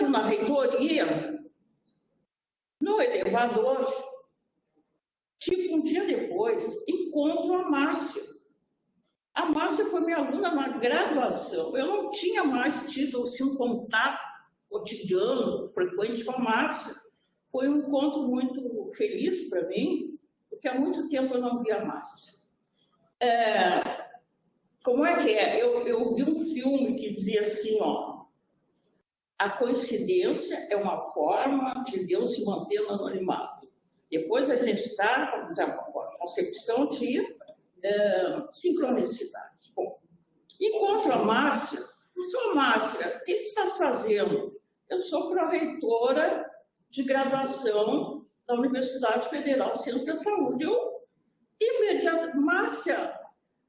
Entrando na reitoria, no elevador, tipo um dia depois, encontro a Márcia. A Márcia foi minha aluna na graduação. Eu não tinha mais tido assim, um contato cotidiano, frequente com a Márcia. Foi um encontro muito feliz para mim, porque há muito tempo eu não via a Márcia. Como é que é? Eu vi um filme que dizia assim, ó, a coincidência é uma forma de Deus se manter no anonimato. Depois a gente está com a concepção de sincronicidade. Bom, encontro a Márcia. Sou Márcia, o que você está fazendo? Eu sou pró-reitora de graduação da Universidade Federal de Ciências da Saúde. Eu, imediatamente, Márcia,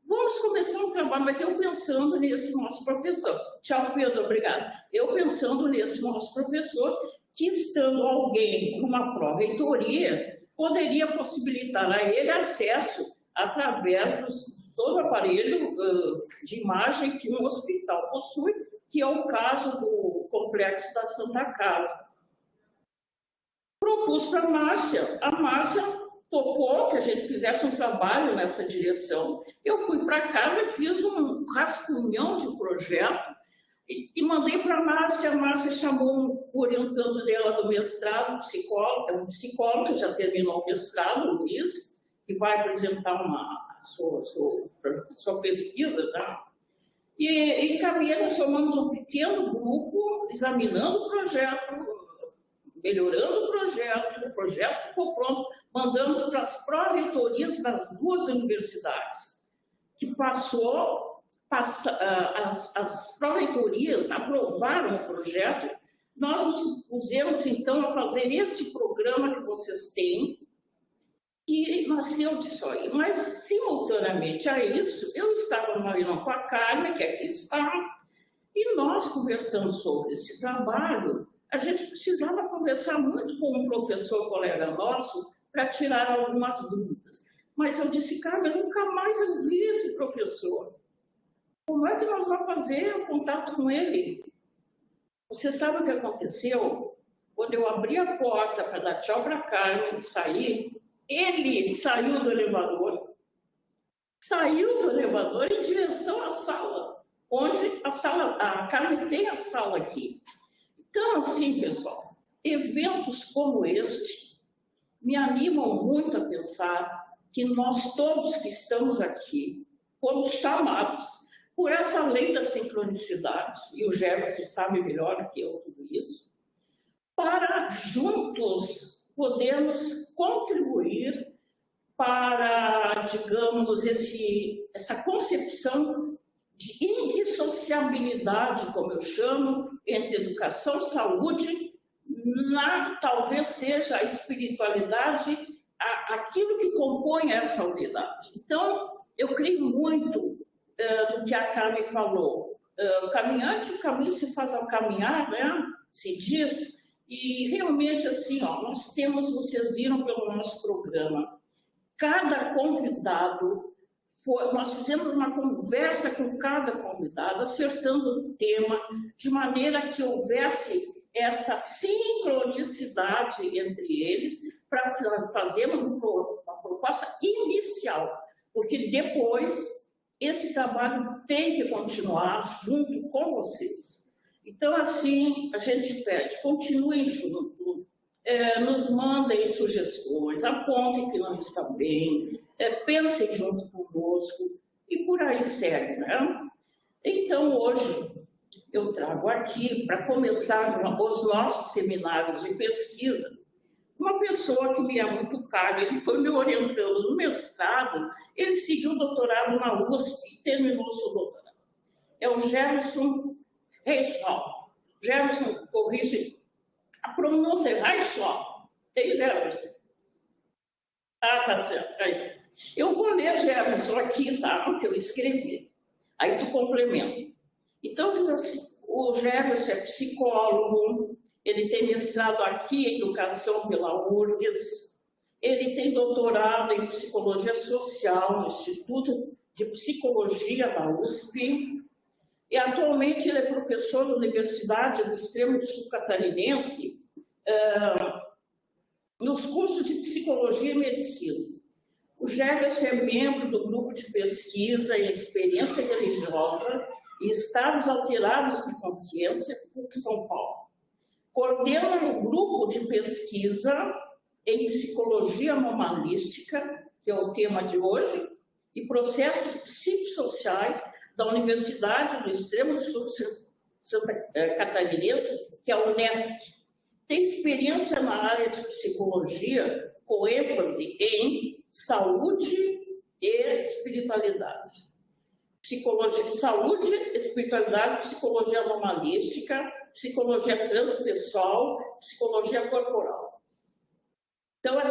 vamos começar um trabalho, mas eu pensando nesse nosso professor. Tchau, Pedro, obrigada. Eu pensando nesse nosso professor, que estando alguém numa pró-reitoria, poderia possibilitar a ele acesso através de todo o aparelho de imagem que um hospital possui, que é o caso do Complexo da Santa Casa. Propus para a Márcia topou que a gente fizesse um trabalho nessa direção. Eu fui para casa e fiz um rascunhão de projeto e mandei para a Márcia chamou o orientando dela do mestrado, um psicólogo que já terminou o mestrado, o Luiz, que vai apresentar a sua pesquisa, tá? E caminhando, nós formamos um pequeno grupo, examinando o projeto, melhorando o projeto ficou pronto, mandamos para as pró-reitorias das duas universidades, que as pró-reitorias aprovaram o projeto, nós nos pusemos, então, a fazer este programa que vocês têm, que nasceu disso aí. Mas, simultaneamente a isso, eu estava numa reunião com a Carmen, que aqui está, e nós conversando sobre esse trabalho. A gente precisava conversar muito com um professor colega nosso para tirar algumas dúvidas. Mas eu disse, Carmen, nunca mais eu vi esse professor. Como é que nós vamos fazer o contato com ele? Você sabe o que aconteceu? Quando eu abri a porta para dar tchau para a Carmen e sair, ele saiu do elevador em direção à sala, onde a Carmen tem a sala aqui. Então, assim, pessoal, eventos como este me animam muito a pensar que nós todos que estamos aqui fomos chamados por essa lei da sincronicidade, e o Jefferson sabe melhor do que eu tudo isso, para juntos podermos contribuir para, digamos, essa concepção de indissociabilidade, como eu chamo, entre educação e saúde, talvez seja a espiritualidade, aquilo que compõe essa unidade. Então, eu creio muito no que a Carmen falou. Caminhante, o caminho se faz ao caminhar, né? Se diz, e realmente assim, ó, nós temos, vocês viram pelo nosso programa, cada convidado, nós fizemos uma conversa com cada convidado, acertando o tema, de maneira que houvesse essa sincronicidade entre eles, para fazermos uma proposta inicial, porque depois esse trabalho tem que continuar junto com vocês. Então, assim, a gente pede, continuem junto, nos mandem sugestões, apontem que não está bem, pensem junto conosco e por aí segue, né? Então, hoje, eu trago aqui, para começar os nossos seminários de pesquisa, uma pessoa que me é muito cara, ele foi me orientando no mestrado, ele seguiu o doutorado na USP e terminou o seu doutorado. É o Jefferson Reichoff. Jefferson, corrige a pronúncia, é Reichoff. Tem Jefferson? Ah, tá certo. Aí. Eu vou ler, Jefferson, aqui, tá? O que eu escrevi. Aí tu complementa. Então, assim, o Jefferson é psicólogo, ele tem mestrado aqui em Educação pela URGS, ele tem doutorado em Psicologia Social no Instituto de Psicologia da USP, E atualmente ele é professor da Universidade do Extremo Sul Catarinense, nos cursos de Psicologia e Medicina. O Jefferson é membro do grupo de pesquisa em experiência religiosa e estados alterados de consciência, PUC São Paulo. Coordena o grupo de pesquisa em psicologia anomalística, que é o tema de hoje, e processos psicossociais da Universidade do Extremo Sul Catarinense, que é a Unesc. Tem experiência na área de psicologia, com ênfase em saúde e espiritualidade. Psicologia, saúde, espiritualidade, psicologia anomalística, psicologia transpessoal, psicologia corporal. Então,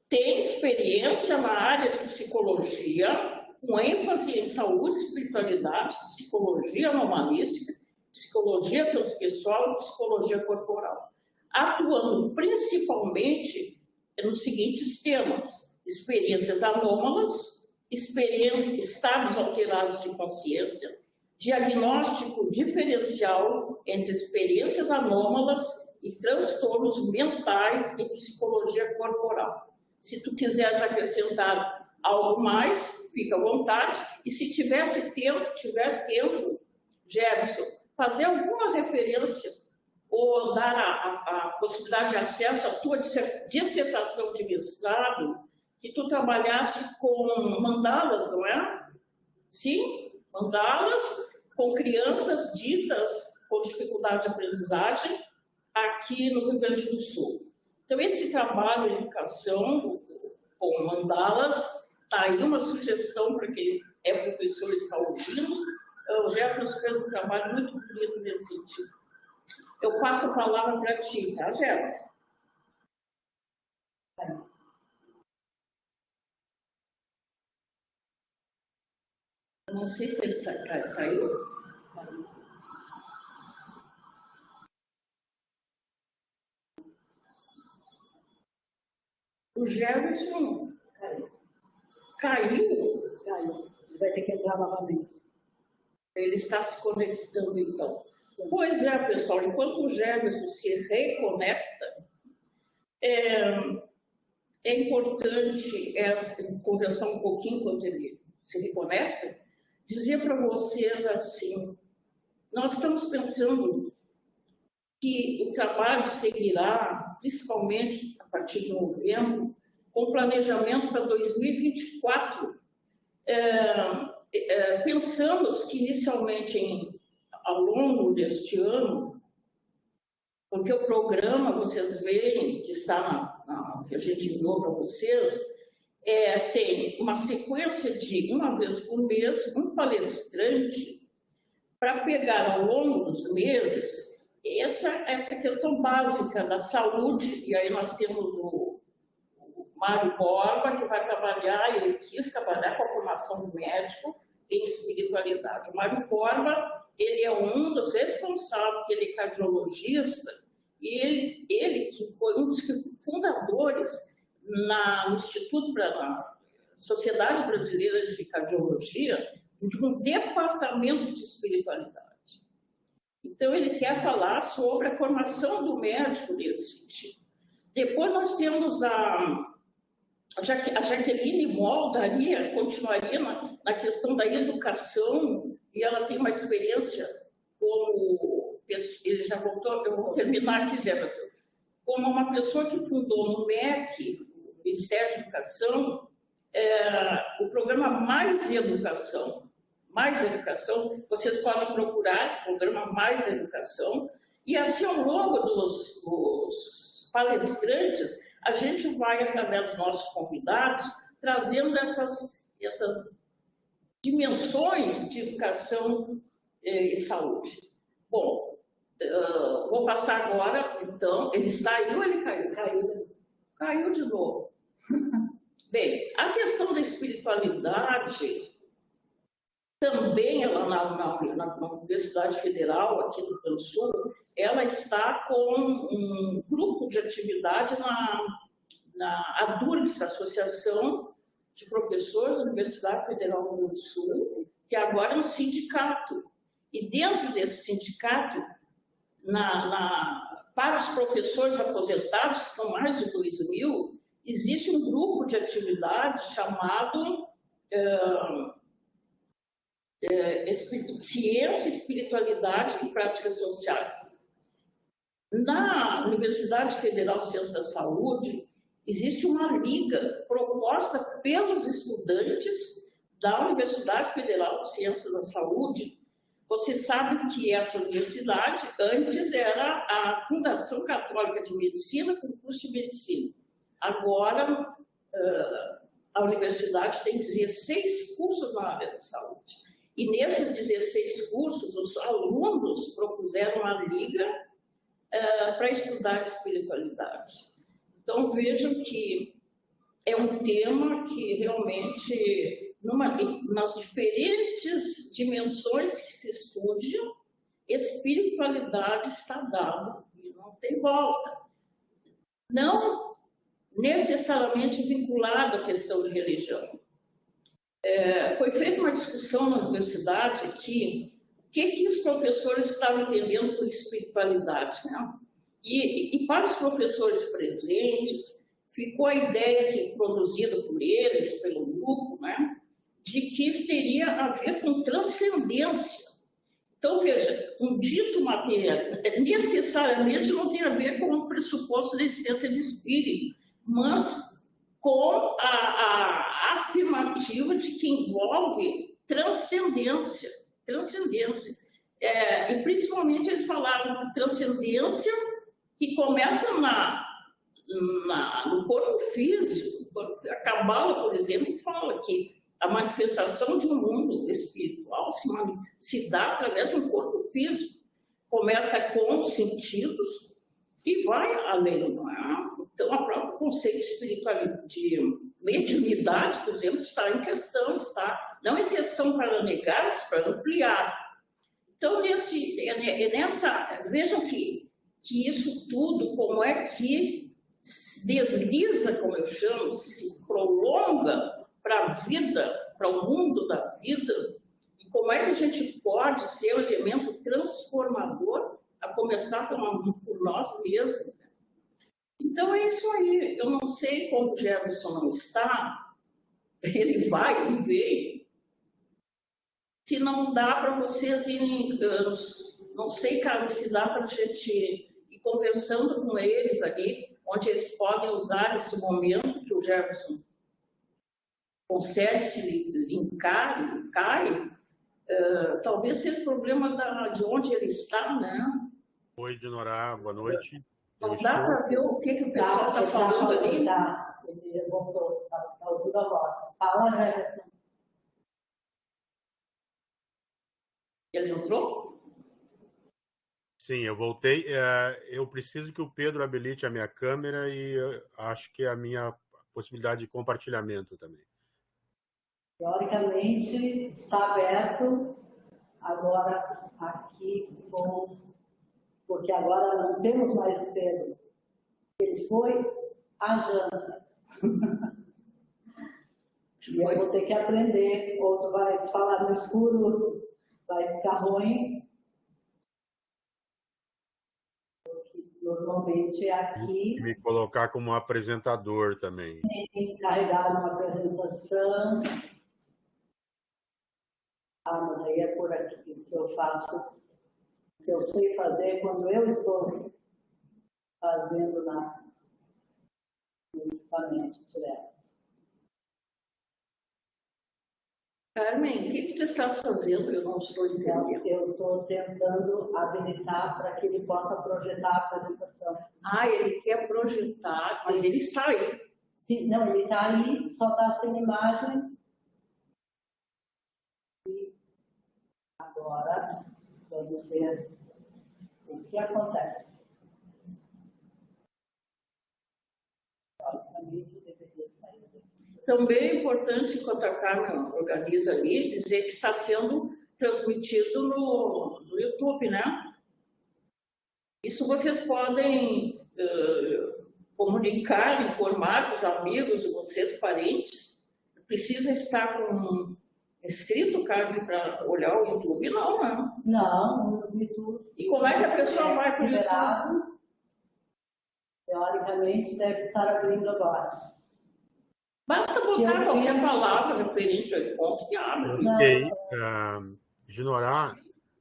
tem experiência na área de psicologia, com ênfase em saúde, espiritualidade, psicologia anomalística, psicologia transpessoal e psicologia corporal, atuando principalmente nos seguintes temas: experiências anômalas, estados alterados de consciência, diagnóstico diferencial entre experiências anômalas e transtornos mentais e psicologia corporal. Se tu quiseres acrescentar algo mais, fica à vontade. E se tiver tempo, Jefferson, fazer alguma referência ou dar a possibilidade de acesso à tua dissertação de mestrado, que tu trabalhaste com mandalas, não é? Sim, mandalas com crianças ditas com dificuldade de aprendizagem aqui no Rio Grande do Sul. Então, esse trabalho de educação com mandalas, está aí uma sugestão para quem é professor e está ouvindo. O Jefferson fez um trabalho muito bonito nesse sentido. Eu passo a palavra para ti, tá, Jefferson? Eu não sei se ele saiu. O Jefferson caiu. Vai ter que entrar novamente. Ele está se conectando, então. Pois é, pessoal, enquanto o Jefferson se reconecta, é importante conversar um pouquinho enquanto ele se reconecta, dizer para vocês assim: nós estamos pensando que o trabalho seguirá, principalmente a partir de novembro, com planejamento para 2024. Pensamos que inicialmente ao longo deste ano, porque o programa, vocês veem, que está que a gente enviou para vocês, tem uma sequência de, uma vez por mês, um palestrante para pegar ao longo dos meses essa questão básica da saúde. E aí nós temos o Mário Borba, que vai trabalhar, ele quis trabalhar com a formação do médico em espiritualidade. O Mário Borba, ele é um dos responsáveis, ele é cardiologista, e ele que foi um dos fundadores no Instituto, na Sociedade Brasileira de Cardiologia, de um departamento de espiritualidade. Então, ele quer falar sobre a formação do médico nesse sentido. Depois nós temos a Jaqueline Moll continuaria na questão da educação, e ela tem uma experiência como, ele já voltou, eu vou terminar aqui, Jefferson, como uma pessoa que fundou no MEC, o Ministério da Educação, o programa Mais Educação. Mais Educação, vocês podem procurar o programa Mais Educação, e assim, ao longo dos palestrantes, a gente vai, através dos nossos convidados, trazendo essas dimensões de educação e saúde. Bom, vou passar agora, então, ele saiu ou ele caiu? Caiu de novo. Bem, a questão da espiritualidade, também ela na Universidade Federal, aqui do Rio Grande do Sul, ela está com um grupo de atividade na ADURGS, Associação de Professores da Universidade Federal do Rio Grande do Sul, que agora é um sindicato. E dentro desse sindicato, para os professores aposentados, que são mais de 2.000, existe um grupo de atividade chamado Ciência, Espiritualidade e Práticas Sociais. Na Universidade Federal de Ciências da Saúde, existe uma liga proposta pelos estudantes da Universidade Federal de Ciências da Saúde. Você sabe que essa universidade antes era a Fundação Católica de Medicina com curso de medicina. Agora, a universidade tem 16 cursos na área da saúde. E nesses 16 cursos, os alunos propuseram uma liga para estudar espiritualidade. Então, vejam que é um tema que realmente, nas diferentes dimensões que se estudam, espiritualidade está dada e não tem volta. Não necessariamente vinculado à questão de religião. Foi feita uma discussão na universidade aqui, o que os professores estavam entendendo por espiritualidade, né? E para os professores presentes, ficou a ideia assim, produzida por eles, pelo grupo, né, de que isso teria a ver com transcendência. Então, veja, um dito material necessariamente não tem a ver com o pressuposto da existência de espírito, mas com a afirmativa de que envolve transcendência. E principalmente eles falaram de transcendência que começa no corpo físico. A Cabala, por exemplo, fala que a manifestação de um mundo espiritual se dá através de um corpo físico. Começa com os sentidos e vai além, não é? Então, o próprio conceito de mediunidade, por exemplo, está em questão, não em questão para negar, mas para ampliar. Então, vejam que isso tudo, como é que desliza, como eu chamo, se prolonga para a vida, para o mundo da vida, e como é que a gente pode ser um elemento transformador, a começar por nós mesmos. Então, é isso aí. Eu não sei como o Jefferson não está, ele vai e vem. Se não dá para vocês irem, não sei, Carlos, se dá para a gente ir conversando com eles ali, onde eles podem usar esse momento que o Jefferson consegue se linkar, talvez seja o problema de onde ele está, né? Oi, Dinorá, boa noite. Não dá para ver o que o pessoal está falando ali? Tá, ele voltou, está ouvindo a voz. Fala, Jefferson. Ele entrou? Sim, eu voltei. Eu preciso que o Pedro habilite a minha câmera e acho que a minha possibilidade de compartilhamento também. Teoricamente, está aberto agora aqui porque agora não temos mais o Pedro. Ele foi a Jana. E eu vou ter que aprender. Outro vai falar no escuro, vai ficar ruim. Porque normalmente é aqui. Me colocar como apresentador também. Encarregar uma apresentação. Mas aí é por aqui que eu faço. O que eu sei fazer quando eu estou fazendo no equipamento direto. Carmen, o que tu estás fazendo? Eu não estou entendendo. Eu estou tentando habilitar para que ele possa projetar a apresentação. Ele quer projetar, mas ele está aí. Sim, não, ele está aí, só está sem imagem. E agora, vamos ver o que acontece. Deveria sair daqui. Também é importante, enquanto a Carmen organiza ali, dizer que está sendo transmitido no YouTube, né? Isso vocês podem comunicar, informar os amigos, vocês, parentes. Precisa estar com inscrito, Carmen, para olhar o YouTube? Não, né? Não, no YouTube. E como é que a pessoa vai para o YouTube? Liberado. Teoricamente, deve estar abrindo agora. Basta botar qualquer palavra referente ao encontro que abre. Ok. Ginorá,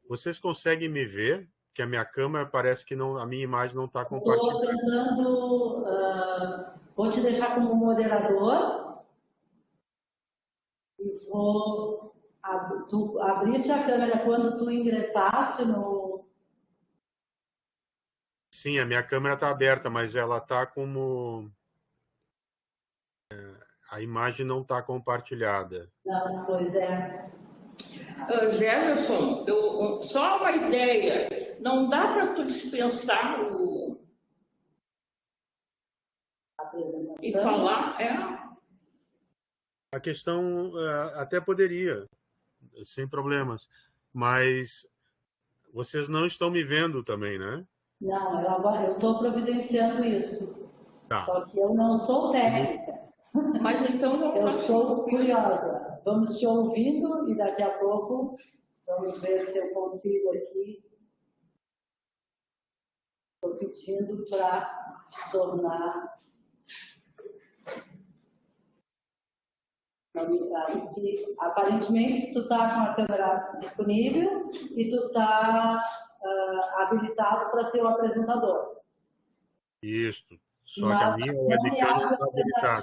vocês conseguem me ver? Que a minha câmera parece que não, a minha imagem não está compartilhada. Estou tentando, vou te deixar como moderador e tu abriste a câmera quando tu ingressaste no... Sim, a minha câmera está aberta, mas ela está como... a imagem não está compartilhada. Não, pois é. Jefferson, só uma ideia. Não dá para tu dispensar e falar? A questão até poderia, sem problemas, mas vocês não estão me vendo também, né? Não, eu estou providenciando isso. Tá. Só que eu não sou técnica. Mas então eu sou curiosa. Vamos te ouvindo e daqui a pouco vamos ver se eu consigo aqui. Estou pedindo para te tornar aparentemente tu está com a câmera disponível e tu está habilitado para ser o apresentador. Isso. Só que a minha webcam não está habilitada.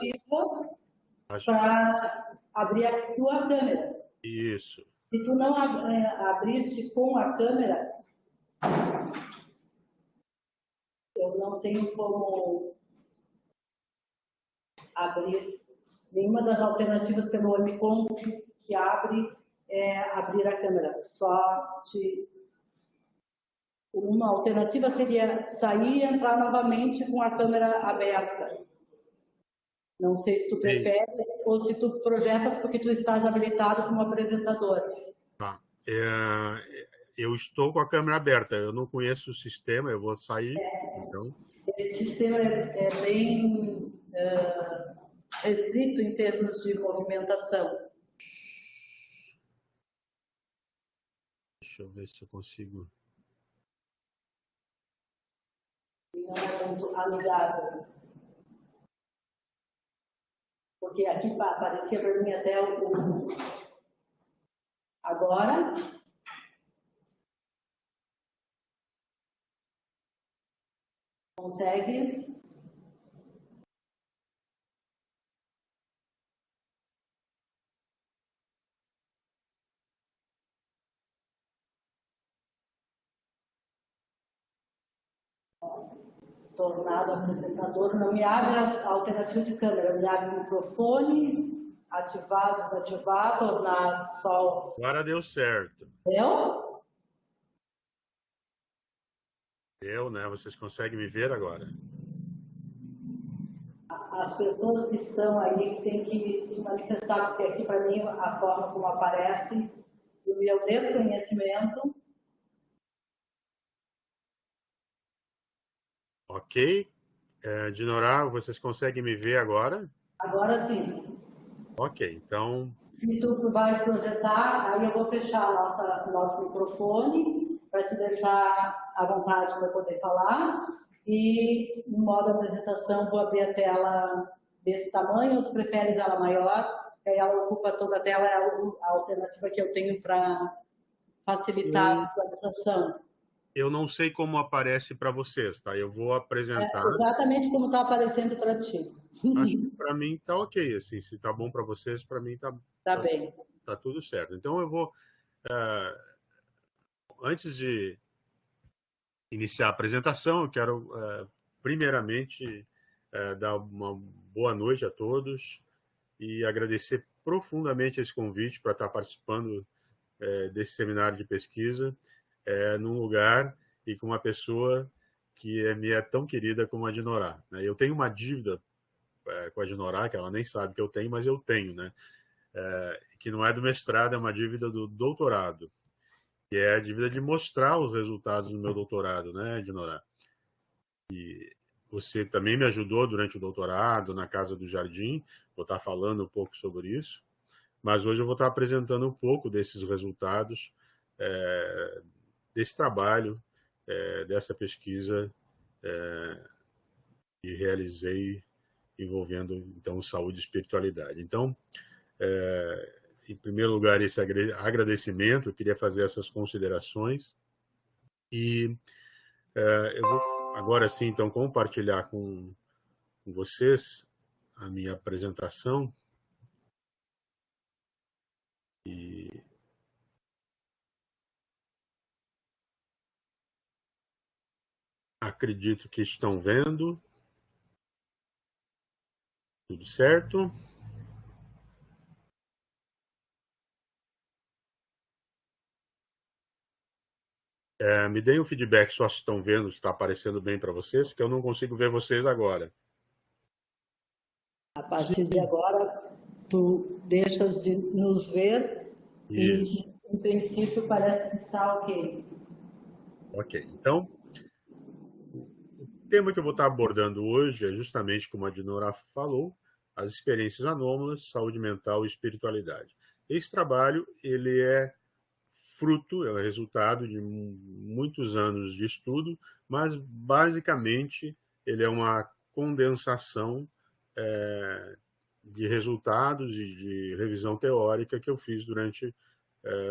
Para abrir a tua câmera. Isso. Se tu não abriste com a câmera, eu não tenho como abrir. Nenhuma das alternativas pelo Omicom que abre é abrir a câmera. Uma alternativa seria sair e entrar novamente com a câmera aberta. Não sei se tu preferes ou se tu projetas porque tu estás habilitado como apresentador. Tá. Eu estou com a câmera aberta. Eu não conheço o sistema, eu vou sair. Então. Esse sistema é bem restrito em termos de movimentação. Deixa eu ver se eu consigo. Não é muito amigável. Porque aqui aparecia para mim até o... Agora... Consegues? Tornado apresentador, não me abre a alternativa de câmera, me abre o microfone, ativar, desativar, tornar só... Agora deu certo. Deu? Deu, né? Vocês conseguem me ver agora? As pessoas que estão aí têm que se manifestar, porque aqui para mim a forma como aparece e o meu desconhecimento. Ok. Dinorá, vocês conseguem me ver agora? Agora sim. Ok, então... Se tu vais projetar, aí eu vou fechar nosso microfone para te deixar à vontade para poder falar. E no modo apresentação vou abrir a tela desse tamanho, ou tu prefere ela maior, que aí ela ocupa toda a tela, é a alternativa que eu tenho para facilitar a visualização. Eu não sei como aparece para vocês, tá? Eu vou apresentar. Exatamente como está aparecendo para ti. Acho que para mim tá ok, assim, se tá bom para vocês, para mim tá bem. Tá tudo certo. Então eu vou, antes de iniciar a apresentação, eu quero primeiramente dar uma boa noite a todos e agradecer profundamente esse convite para estar participando desse seminário de pesquisa num lugar e com uma pessoa que me é tão querida como a Dinorá, né? Eu tenho uma dívida com a Dinorá, que ela nem sabe que eu tenho, mas eu tenho, né? Que não é do mestrado, é uma dívida do doutorado, que é a dívida de mostrar os resultados do meu doutorado, né, Dinorá? E você também me ajudou durante o doutorado, na Casa do Jardim, vou estar falando um pouco sobre isso, mas hoje eu vou estar apresentando um pouco desses resultados, desse trabalho, dessa pesquisa que realizei envolvendo, então, saúde e espiritualidade. Então, em primeiro lugar, esse agradecimento, eu queria fazer essas considerações e eu vou agora sim, então, compartilhar com vocês a minha apresentação e acredito que estão vendo. Tudo certo? Me deem um feedback só se estão vendo, se está aparecendo bem para vocês, porque eu não consigo ver vocês agora. A partir de agora, tu deixas de nos ver. Isso. E, em princípio, parece que está ok. Ok. Então, o tema que eu vou estar abordando hoje é justamente, como a Dinora falou, as experiências anômalas, saúde mental e espiritualidade. Esse trabalho, ele é fruto, é o resultado de muitos anos de estudo, mas basicamente ele é uma condensação de resultados e de revisão teórica que eu fiz durante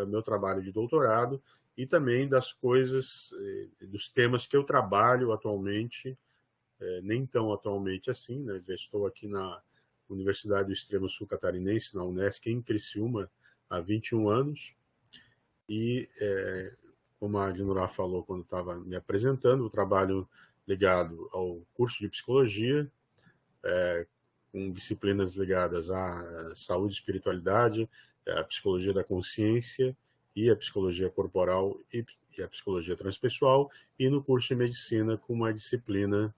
meu trabalho de doutorado e também das coisas, dos temas que eu trabalho atualmente, nem tão atualmente assim, né? Já estou aqui na Universidade do Extremo Sul Catarinense, na Unesc, em Criciúma, há 21 anos, e, como a Dinora falou quando estava me apresentando, o trabalho ligado ao curso de psicologia, com disciplinas ligadas à saúde e espiritualidade, à psicologia da consciência e à psicologia corporal e a psicologia transpessoal, e no curso de medicina com uma disciplina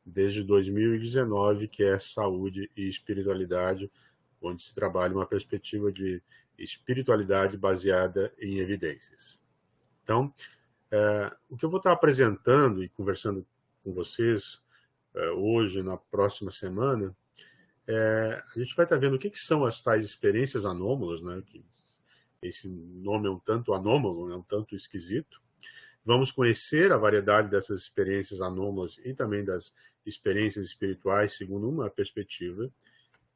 desde 2019, que é saúde e espiritualidade, onde se trabalha uma perspectiva de espiritualidade baseada em evidências. Então, o que eu vou estar apresentando e conversando com vocês hoje, na próxima semana, a gente vai estar vendo o que são as tais experiências anômalas, né? Que esse nome é um tanto anômalo, é um tanto esquisito. Vamos conhecer a variedade dessas experiências anômalas e também das experiências espirituais, segundo uma perspectiva,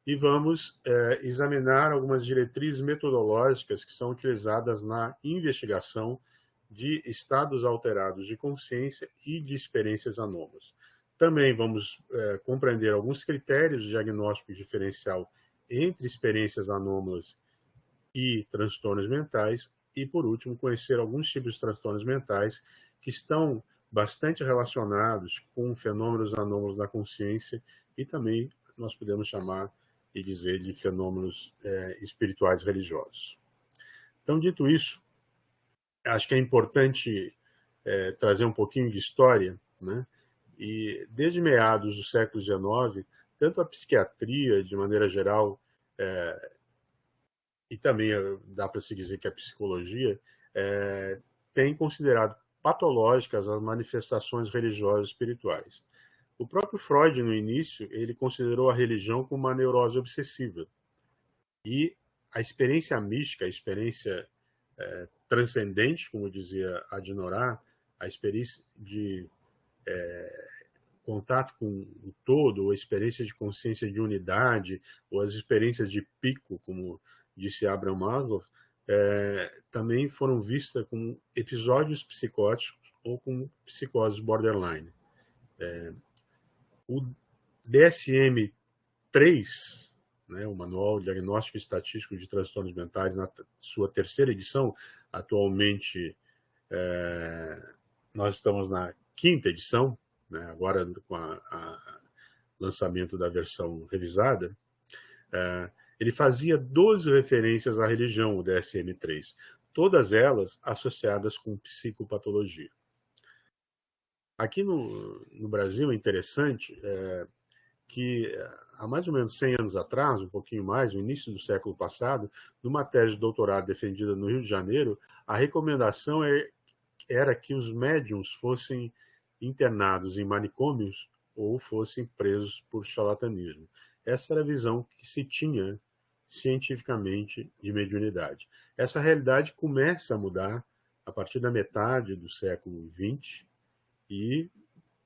e vamos examinar algumas diretrizes metodológicas que são utilizadas na investigação de estados alterados de consciência e de experiências anômalas. Também vamos compreender alguns critérios de diagnóstico diferencial entre experiências anômalas e transtornos mentais, e, por último, conhecer alguns tipos de transtornos mentais que estão bastante relacionados com fenômenos anômalos da consciência e também nós podemos chamar e dizer de fenômenos espirituais religiosos. Então, dito isso, acho que é importante trazer um pouquinho de história, né? E desde meados do século XIX, tanto a psiquiatria, de maneira geral, e também dá para se dizer que a psicologia tem considerado patológicas as manifestações religiosas espirituais. O próprio Freud, no início, ele considerou a religião como uma neurose obsessiva. E a experiência mística, a experiência transcendente, como dizia a Dinora, a experiência de contato com o todo, ou a experiência de consciência de unidade, ou as experiências de pico, como disse Abraham Maslow, também foram vistas como episódios psicóticos ou como psicose borderline. O DSM-3, né, o Manual Diagnóstico e Estatístico de Transtornos Mentais, na sua terceira edição, atualmente nós estamos na quinta edição, né, agora com o lançamento da versão revisada, ele fazia 12 referências à religião, o DSM-3, todas elas associadas com psicopatologia. Aqui no Brasil é interessante que há mais ou menos 100 anos atrás, um pouquinho mais, no início do século passado, numa tese de doutorado defendida no Rio de Janeiro, a recomendação era que os médiums fossem internados em manicômios ou fossem presos por charlatanismo. Essa era a visão que se tinha cientificamente de mediunidade. Essa realidade começa a mudar a partir da metade do século XX e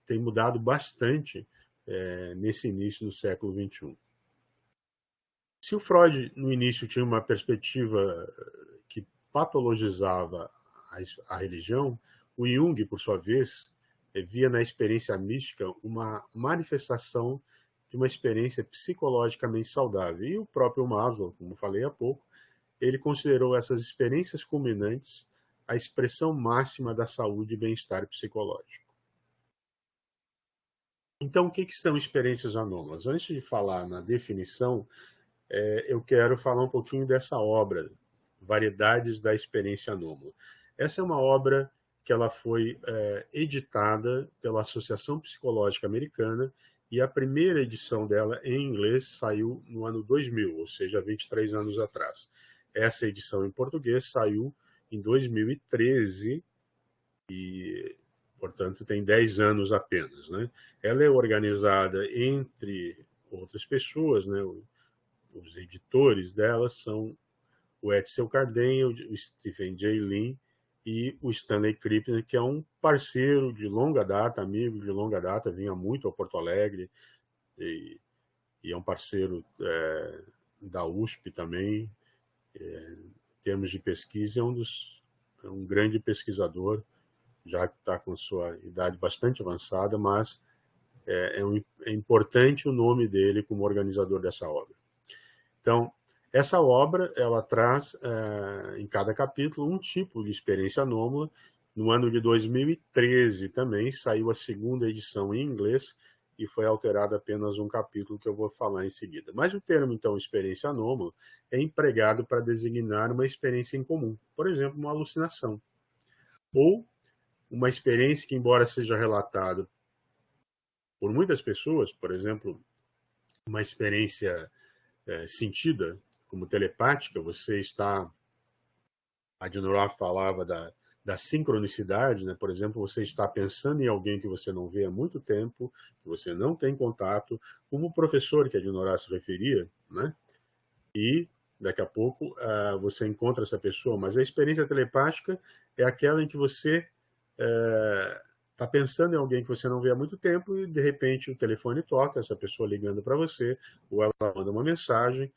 tem mudado bastante nesse início do século XXI. Se o Freud, no início, tinha uma perspectiva que patologizava a religião, o Jung, por sua vez, via na experiência mística uma manifestação de uma experiência psicologicamente saudável. E o próprio Maslow, como falei há pouco, ele considerou essas experiências culminantes a expressão máxima da saúde e bem-estar psicológico. Então, o que são experiências anômalas? Antes de falar na definição, eu quero falar um pouquinho dessa obra, Variedades da Experiência Anômala. Essa é uma obra que ela foi editada pela Associação Psicológica Americana e a primeira edição dela em inglês saiu no ano 2000, ou seja, 23 anos atrás. Essa edição em português saiu em 2013 e, portanto, tem 10 anos apenas, né? Ela é organizada entre outras pessoas, né? Os editores dela são o Edsel Cardenho, o Stephen J. Lin e o Stanley Krippner, que é um parceiro de longa data, amigo de longa data, vinha muito ao Porto Alegre e é um parceiro da USP também, em termos de pesquisa, é um grande pesquisador, já está com sua idade bastante avançada, mas é importante o nome dele como organizador dessa obra. Então, essa obra ela traz em cada capítulo um tipo de experiência anômala. No ano de 2013 também saiu a segunda edição em inglês e foi alterado apenas um capítulo que eu vou falar em seguida. Mas o termo, então, experiência anômala é empregado para designar uma experiência incomum, por exemplo, uma alucinação, ou uma experiência que, embora seja relatada por muitas pessoas, por exemplo, uma experiência sentida, como telepática, você está... A Dinora falava da sincronicidade, né? Por exemplo, você está pensando em alguém que você não vê há muito tempo, que você não tem contato, como o professor que a Dinora se referia, né? E daqui a pouco você encontra essa pessoa, mas a experiência telepática é aquela em que você está pensando em alguém que você não vê há muito tempo e de repente o telefone toca, essa pessoa ligando para você, ou ela manda uma mensagem,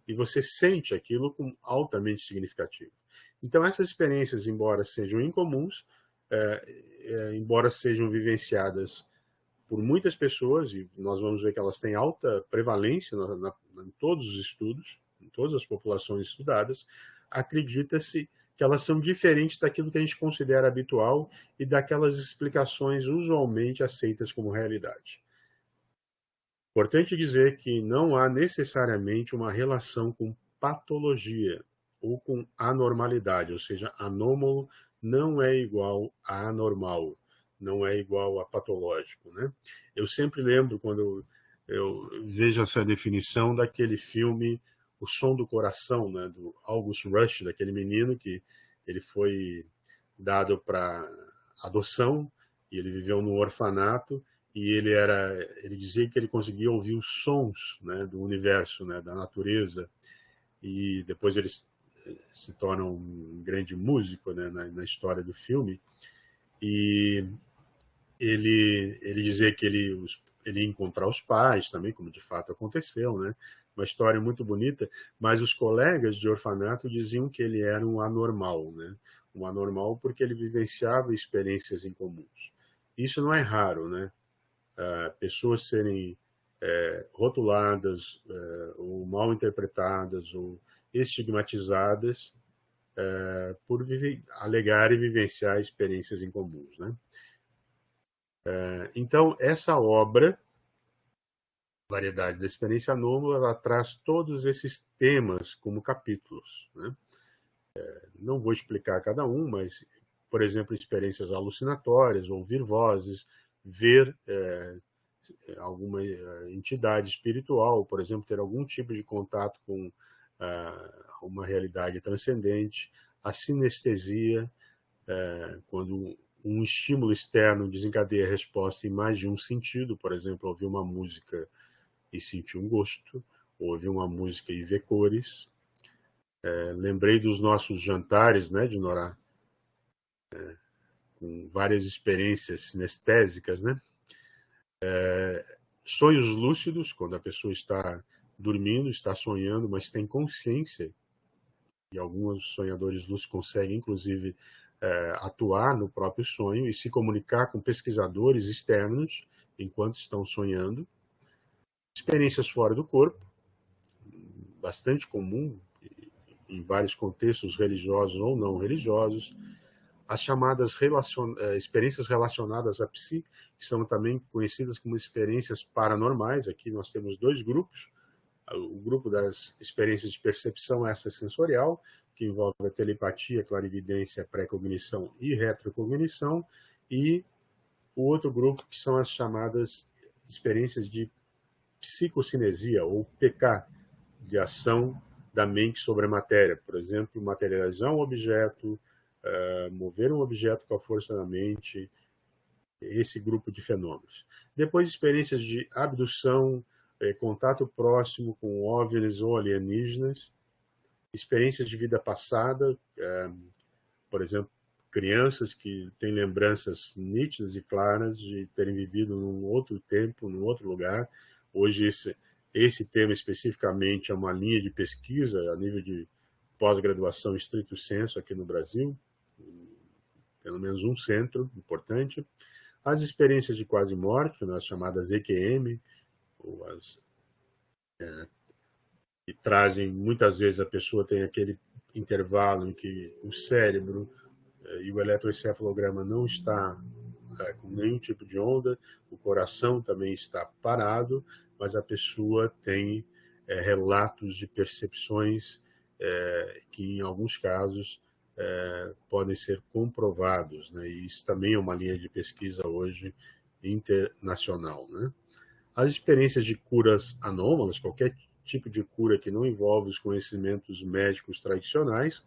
e você sente aquilo como altamente significativo. Então, essas experiências, embora sejam incomuns, embora sejam vivenciadas por muitas pessoas, e nós vamos ver que elas têm alta prevalência em todos os estudos, em todas as populações estudadas, acredita-se que elas são diferentes daquilo que a gente considera habitual e daquelas explicações usualmente aceitas como realidade. Importante dizer que não há necessariamente uma relação com patologia ou com anormalidade, ou seja, anômalo não é igual a anormal, não é igual a patológico, né? Eu sempre lembro, quando eu vejo essa definição, daquele filme O Som do Coração, né, do August Rush, daquele menino que ele foi dado para adoção e ele viveu num orfanato, e ele dizia que ele conseguia ouvir os sons, né, do universo, né, da natureza, e depois ele se torna um grande músico, né, na história do filme, e ele dizia que ele ia encontrar os pais também, como de fato aconteceu, né, uma história muito bonita, mas os colegas de orfanato diziam que ele era um anormal, né, um anormal porque ele vivenciava experiências incomuns. Isso não é raro, né? Pessoas serem rotuladas ou mal interpretadas ou estigmatizadas por alegar e vivenciar experiências incomuns, né? Então, essa obra, Variedades da Experiência Anômala, ela traz todos esses temas como capítulos, né? Não vou explicar cada um, mas, por exemplo, experiências alucinatórias, ouvir vozes, ver alguma entidade espiritual, por exemplo, ter algum tipo de contato com uma realidade transcendente, a sinestesia, quando um estímulo externo desencadeia a resposta em mais de um sentido, por exemplo, ouvir uma música e sentir um gosto, ouvir uma música e ver cores. Lembrei dos nossos jantares, né, de Norá, com várias experiências sinestésicas, né? Sonhos lúcidos, quando a pessoa está dormindo, está sonhando, mas tem consciência, e alguns sonhadores lúcidos conseguem, inclusive, atuar no próprio sonho e se comunicar com pesquisadores externos enquanto estão sonhando. Experiências fora do corpo, bastante comum em vários contextos religiosos ou não religiosos. As chamadas experiências relacionadas à psi, que são também conhecidas como experiências paranormais. Aqui nós temos dois grupos. O grupo das experiências de percepção extrasensorial, que envolve a telepatia, clarividência, pré-cognição e retrocognição, e o outro grupo, que são as chamadas experiências de psicocinesia, ou PK, de ação da mente sobre a matéria. Por exemplo, materializar um objeto, mover um objeto com a força da mente, esse grupo de fenômenos. Depois, experiências de abdução, contato próximo com OVNIs ou alienígenas, experiências de vida passada, por exemplo, crianças que têm lembranças nítidas e claras de terem vivido num outro tempo, num outro lugar. Hoje, esse tema especificamente é uma linha de pesquisa a nível de pós-graduação estrito sensu aqui no Brasil, pelo menos um centro importante. As experiências de quase morte, as chamadas EQM, ou que trazem, muitas vezes a pessoa tem aquele intervalo em que o cérebro e o eletroencefalograma não está com nenhum tipo de onda, o coração também está parado, mas a pessoa tem relatos de percepções que, em alguns casos, podem ser comprovados, né? E isso também é uma linha de pesquisa hoje internacional, né? As experiências de curas anômalas, qualquer tipo de cura que não envolve os conhecimentos médicos tradicionais.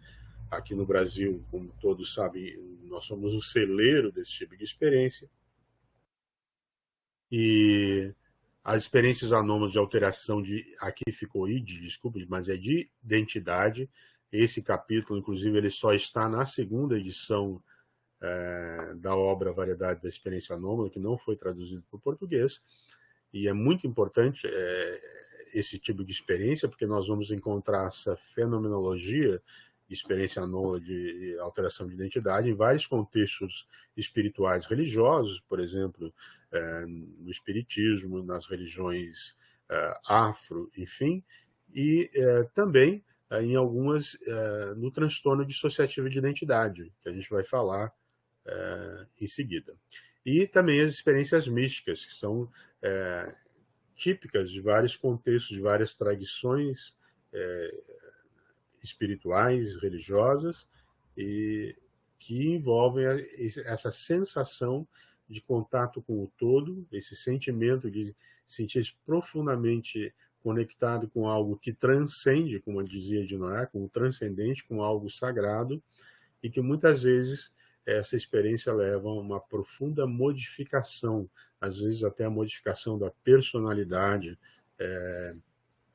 Aqui no Brasil, como todos sabem, nós somos um celeiro desse tipo de experiência. E as experiências anômalas de alteração aqui ficou ID, desculpe, mas é de identidade. Esse capítulo, inclusive, ele só está na segunda edição da obra Variedade da Experiência Anômala, que não foi traduzido para o português. E é muito importante esse tipo de experiência, porque nós vamos encontrar essa fenomenologia de experiência anômala de alteração de identidade em vários contextos espirituais religiosos, por exemplo, no espiritismo, nas religiões afro, enfim, e também em algumas no transtorno dissociativo de identidade, que a gente vai falar em seguida. E também as experiências místicas, que são típicas de vários contextos, de várias tradições espirituais, religiosas, e que envolvem essa sensação de contato com o todo, esse sentimento de sentir-se profundamente conectado com algo que transcende, como dizia de Noé, com o transcendente, com algo sagrado, e que muitas vezes essa experiência leva a uma profunda modificação, às vezes até a modificação da personalidade,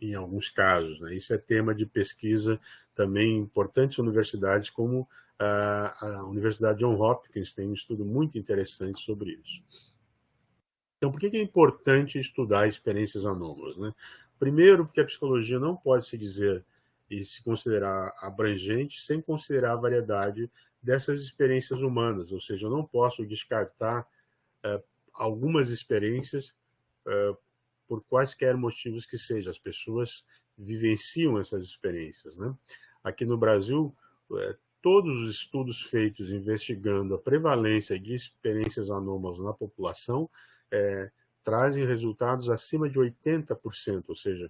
em alguns casos, né? Isso é tema de pesquisa também em importantes universidades, como a Universidade Johns Hopkins tem um estudo muito interessante sobre isso. Então, por que é importante estudar experiências anômalas, né? Primeiro, porque a psicologia não pode se dizer e se considerar abrangente sem considerar a variedade dessas experiências humanas, ou seja, eu não posso descartar algumas experiências por quaisquer motivos que sejam. As pessoas vivenciam essas experiências, né? Aqui no Brasil, todos os estudos feitos investigando a prevalência de experiências anômalas na população trazem resultados acima de 80%, ou seja,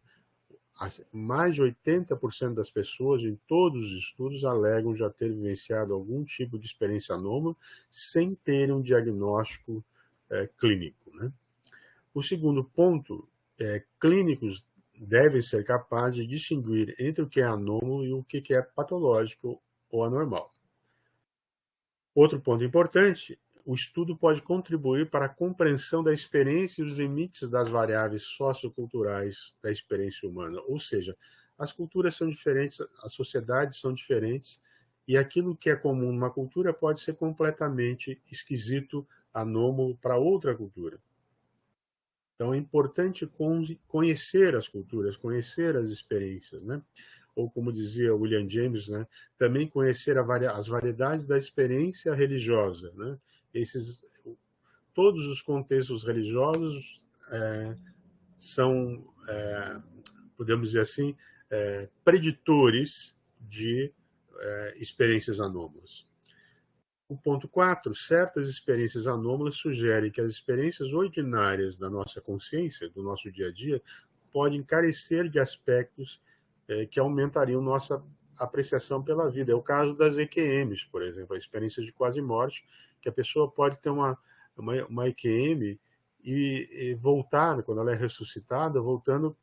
mais de 80% das pessoas em todos os estudos alegam já ter vivenciado algum tipo de experiência anômala sem terem um diagnóstico clínico, né? O segundo ponto clínicos devem ser capazes de distinguir entre o que é anômalo e o que é patológico ou anormal. Outro ponto importante, o estudo pode contribuir para a compreensão da experiência e os limites das variáveis socioculturais da experiência humana. Ou seja, as culturas são diferentes, as sociedades são diferentes, e aquilo que é comum numa cultura pode ser completamente esquisito, anômalo para outra cultura. Então é importante conhecer as culturas, conhecer as experiências, né? Ou como dizia William James, né? Também conhecer as variedades da experiência religiosa, né? Todos os contextos religiosos são, podemos dizer assim, preditores de experiências anômalas. O ponto 4, certas experiências anômalas sugerem que as experiências ordinárias da nossa consciência, do nosso dia a dia, podem carecer de aspectos que aumentariam nossa apreciação pela vida. É o caso das EQMs, por exemplo, a experiência de quase morte, que a pessoa pode ter uma EQM e voltar, quando ela é ressuscitada, voltando,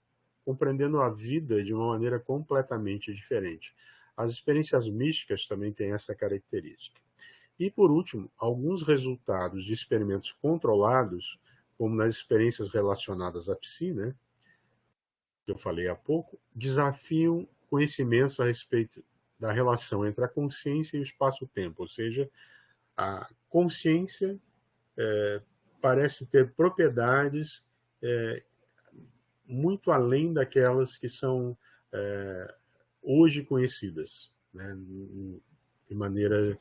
compreendendo a vida de uma maneira completamente diferente. As experiências místicas também têm essa característica. E, por último, alguns resultados de experimentos controlados, como nas experiências relacionadas à psi, né, que eu falei há pouco, desafiam conhecimentos a respeito da relação entre a consciência e o espaço-tempo, ou seja, a consciência parece ter propriedades muito além daquelas que são hoje conhecidas, né, de maneira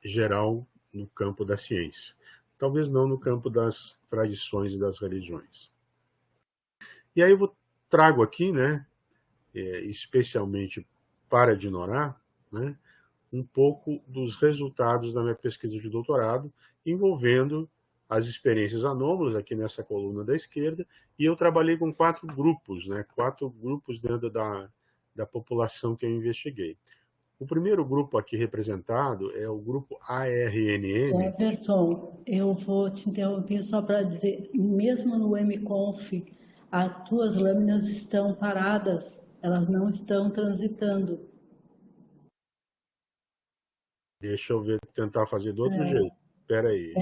geral no campo da ciência. Talvez não no campo das tradições e das religiões. E aí eu trago aqui, né, especialmente para Dinorah, né, um pouco dos resultados da minha pesquisa de doutorado, envolvendo as experiências anômalas, aqui nessa coluna da esquerda, e eu trabalhei com 4 grupos, né, 4 grupos dentro da população que eu investiguei. O primeiro grupo aqui representado é o grupo ARNM. Jefferson, eu vou te interromper só para dizer, mesmo no MConf, as tuas lâminas estão paradas, elas não estão transitando. Deixa eu ver, tentar fazer do outro jeito. Espera aí.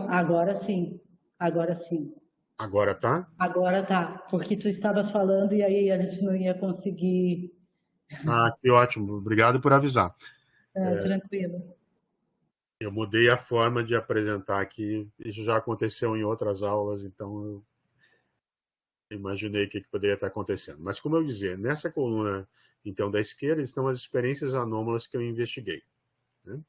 Agora sim, agora sim. Agora tá? Agora tá, porque tu estavas falando e aí a gente não ia conseguir. Ah, que ótimo. Obrigado por avisar. Tranquilo. Eu mudei a forma de apresentar aqui. Isso já aconteceu em outras aulas, então eu imaginei o que poderia estar acontecendo. Mas, como eu dizia, nessa coluna então da esquerda estão as experiências anômalas que eu investiguei, né?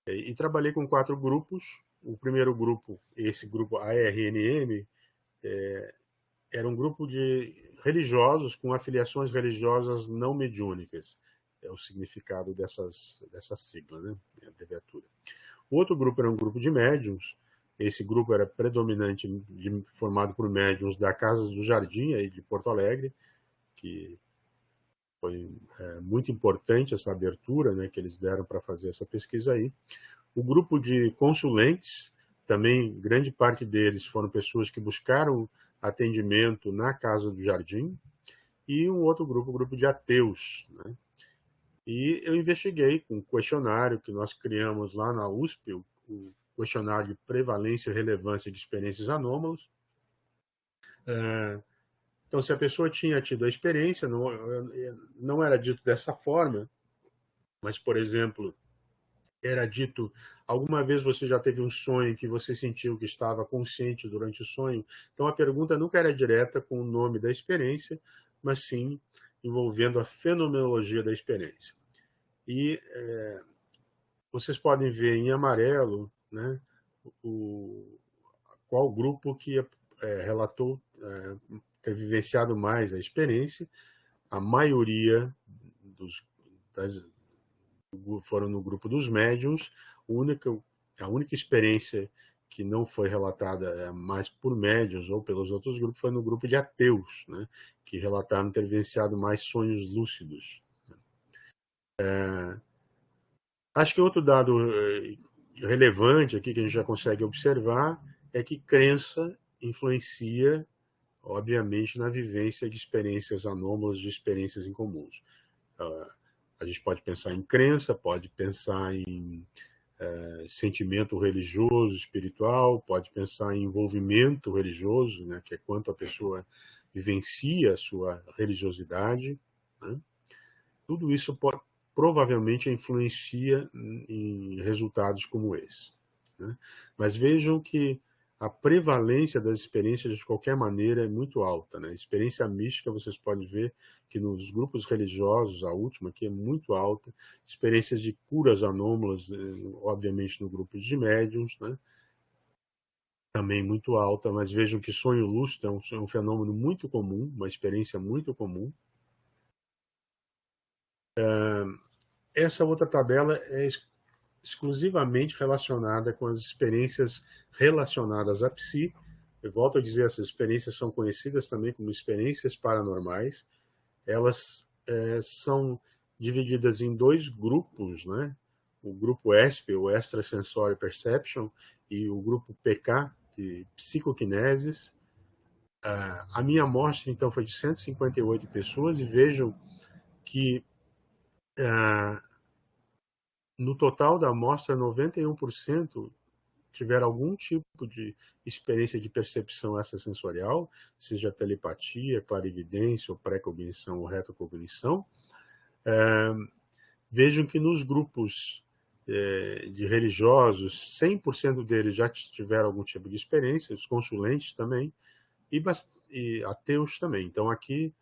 E trabalhei com 4 grupos. O primeiro grupo, esse grupo ARNM, era um grupo de religiosos com afiliações religiosas não mediúnicas. É o significado dessa sigla, né? A abreviatura. O outro grupo era um grupo de médiuns. Esse grupo era predominante, formado por médiuns da Casa do Jardim, aí de Porto Alegre, que foi muito importante essa abertura, né, que eles deram para fazer essa pesquisa aí. O grupo de consulentes, também grande parte deles foram pessoas que buscaram atendimento na Casa do Jardim, e um outro grupo, o grupo de ateus, né? E eu investiguei com um questionário que nós criamos lá na USP, o questionário de prevalência e relevância de experiências anômalas. Então, se a pessoa tinha tido a experiência, não era dito dessa forma, mas, por exemplo, era dito, alguma vez você já teve um sonho que você sentiu que estava consciente durante o sonho? Então, a pergunta nunca era direta com o nome da experiência, mas sim envolvendo a fenomenologia da experiência. E vocês podem ver em amarelo, né, qual grupo que relatou ter vivenciado mais a experiência. A maioria foram no grupo dos médiums. A única experiência que não foi relatada mais por médiums ou pelos outros grupos foi no grupo de ateus, né, que relataram ter vivenciado mais sonhos lúcidos. Acho que outro dado relevante aqui que a gente já consegue observar é que crença influencia, obviamente, na vivência de experiências anômalas, de experiências incomuns. A gente pode pensar em crença, pode pensar em sentimento religioso, espiritual, pode pensar em envolvimento religioso, né, que é quanto a pessoa vivencia a sua religiosidade, né? Tudo isso provavelmente influencia em resultados como esse, né? Mas vejam que a prevalência das experiências, de qualquer maneira, é muito alta, né? A experiência mística, vocês podem ver que nos grupos religiosos, a última aqui é muito alta. Experiências de curas anômalas, obviamente, no grupo de médiums, né? Também muito alta, mas vejam que sonho lúcido é um fenômeno muito comum, uma experiência muito comum. Essa outra tabela é exclusivamente relacionada com as experiências relacionadas à psi. Eu volto a dizer, essas experiências são conhecidas também como experiências paranormais. Elas são divididas em dois grupos, né? O grupo ESP, o Extrasensory Perception, e o grupo PK, de psicoquineses. A minha amostra, então, foi de 158 pessoas, e vejam que no total da amostra, 91% tiveram algum tipo de experiência de percepção extrasensorial, seja telepatia, clarividência, ou pré-cognição ou retrocognição. Vejam que nos grupos de religiosos, 100% deles já tiveram algum tipo de experiência, os consulentes também, e ateus também. Então, aqui,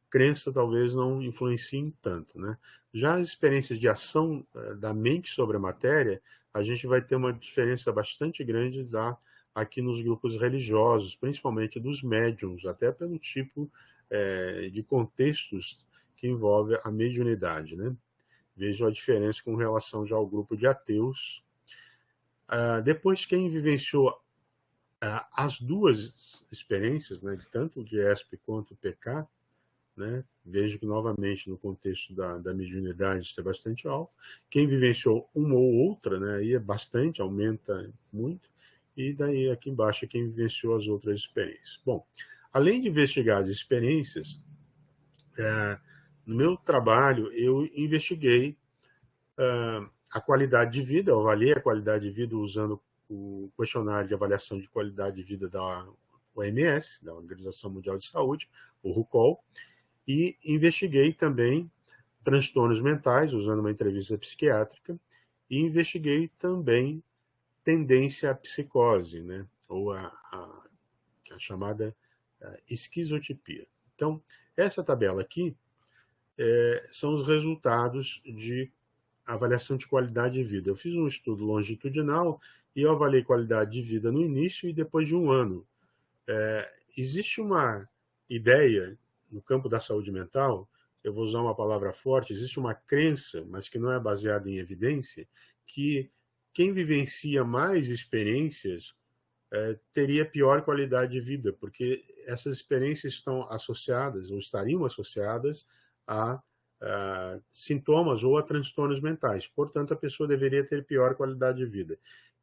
crença talvez não influencie tanto, né? Já as experiências de ação da mente sobre a matéria, a gente vai ter uma diferença bastante grande aqui nos grupos religiosos, principalmente dos médiums, até pelo tipo de contextos que envolve a mediunidade, né? Vejo a diferença com relação já ao grupo de ateus. Depois, quem vivenciou as duas experiências, né, tanto de ESP quanto o PK, né, vejo que novamente no contexto da mediunidade isso é bastante alto. Quem vivenciou uma ou outra, né, aí é bastante, aumenta muito. E daí aqui embaixo é quem vivenciou as outras experiências. Bom, além de investigar as experiências, no meu trabalho eu investiguei a qualidade de vida, eu avaliei a qualidade de vida usando o questionário de avaliação de qualidade de vida da OMS, da Organização Mundial de Saúde, o RUCOL, e investiguei também transtornos mentais, usando uma entrevista psiquiátrica, e investiguei também tendência à psicose, né? Ou a chamada esquizotipia. Então, essa tabela aqui são os resultados de avaliação de qualidade de vida. Eu fiz um estudo longitudinal e eu avaliei qualidade de vida no início e depois de um ano. Existe uma ideia no campo da saúde mental, eu vou usar uma palavra forte, existe uma crença, mas que não é baseada em evidência, que quem vivencia mais experiências teria pior qualidade de vida, porque essas experiências estão associadas, ou estariam associadas, a sintomas ou a transtornos mentais. Portanto, a pessoa deveria ter pior qualidade de vida.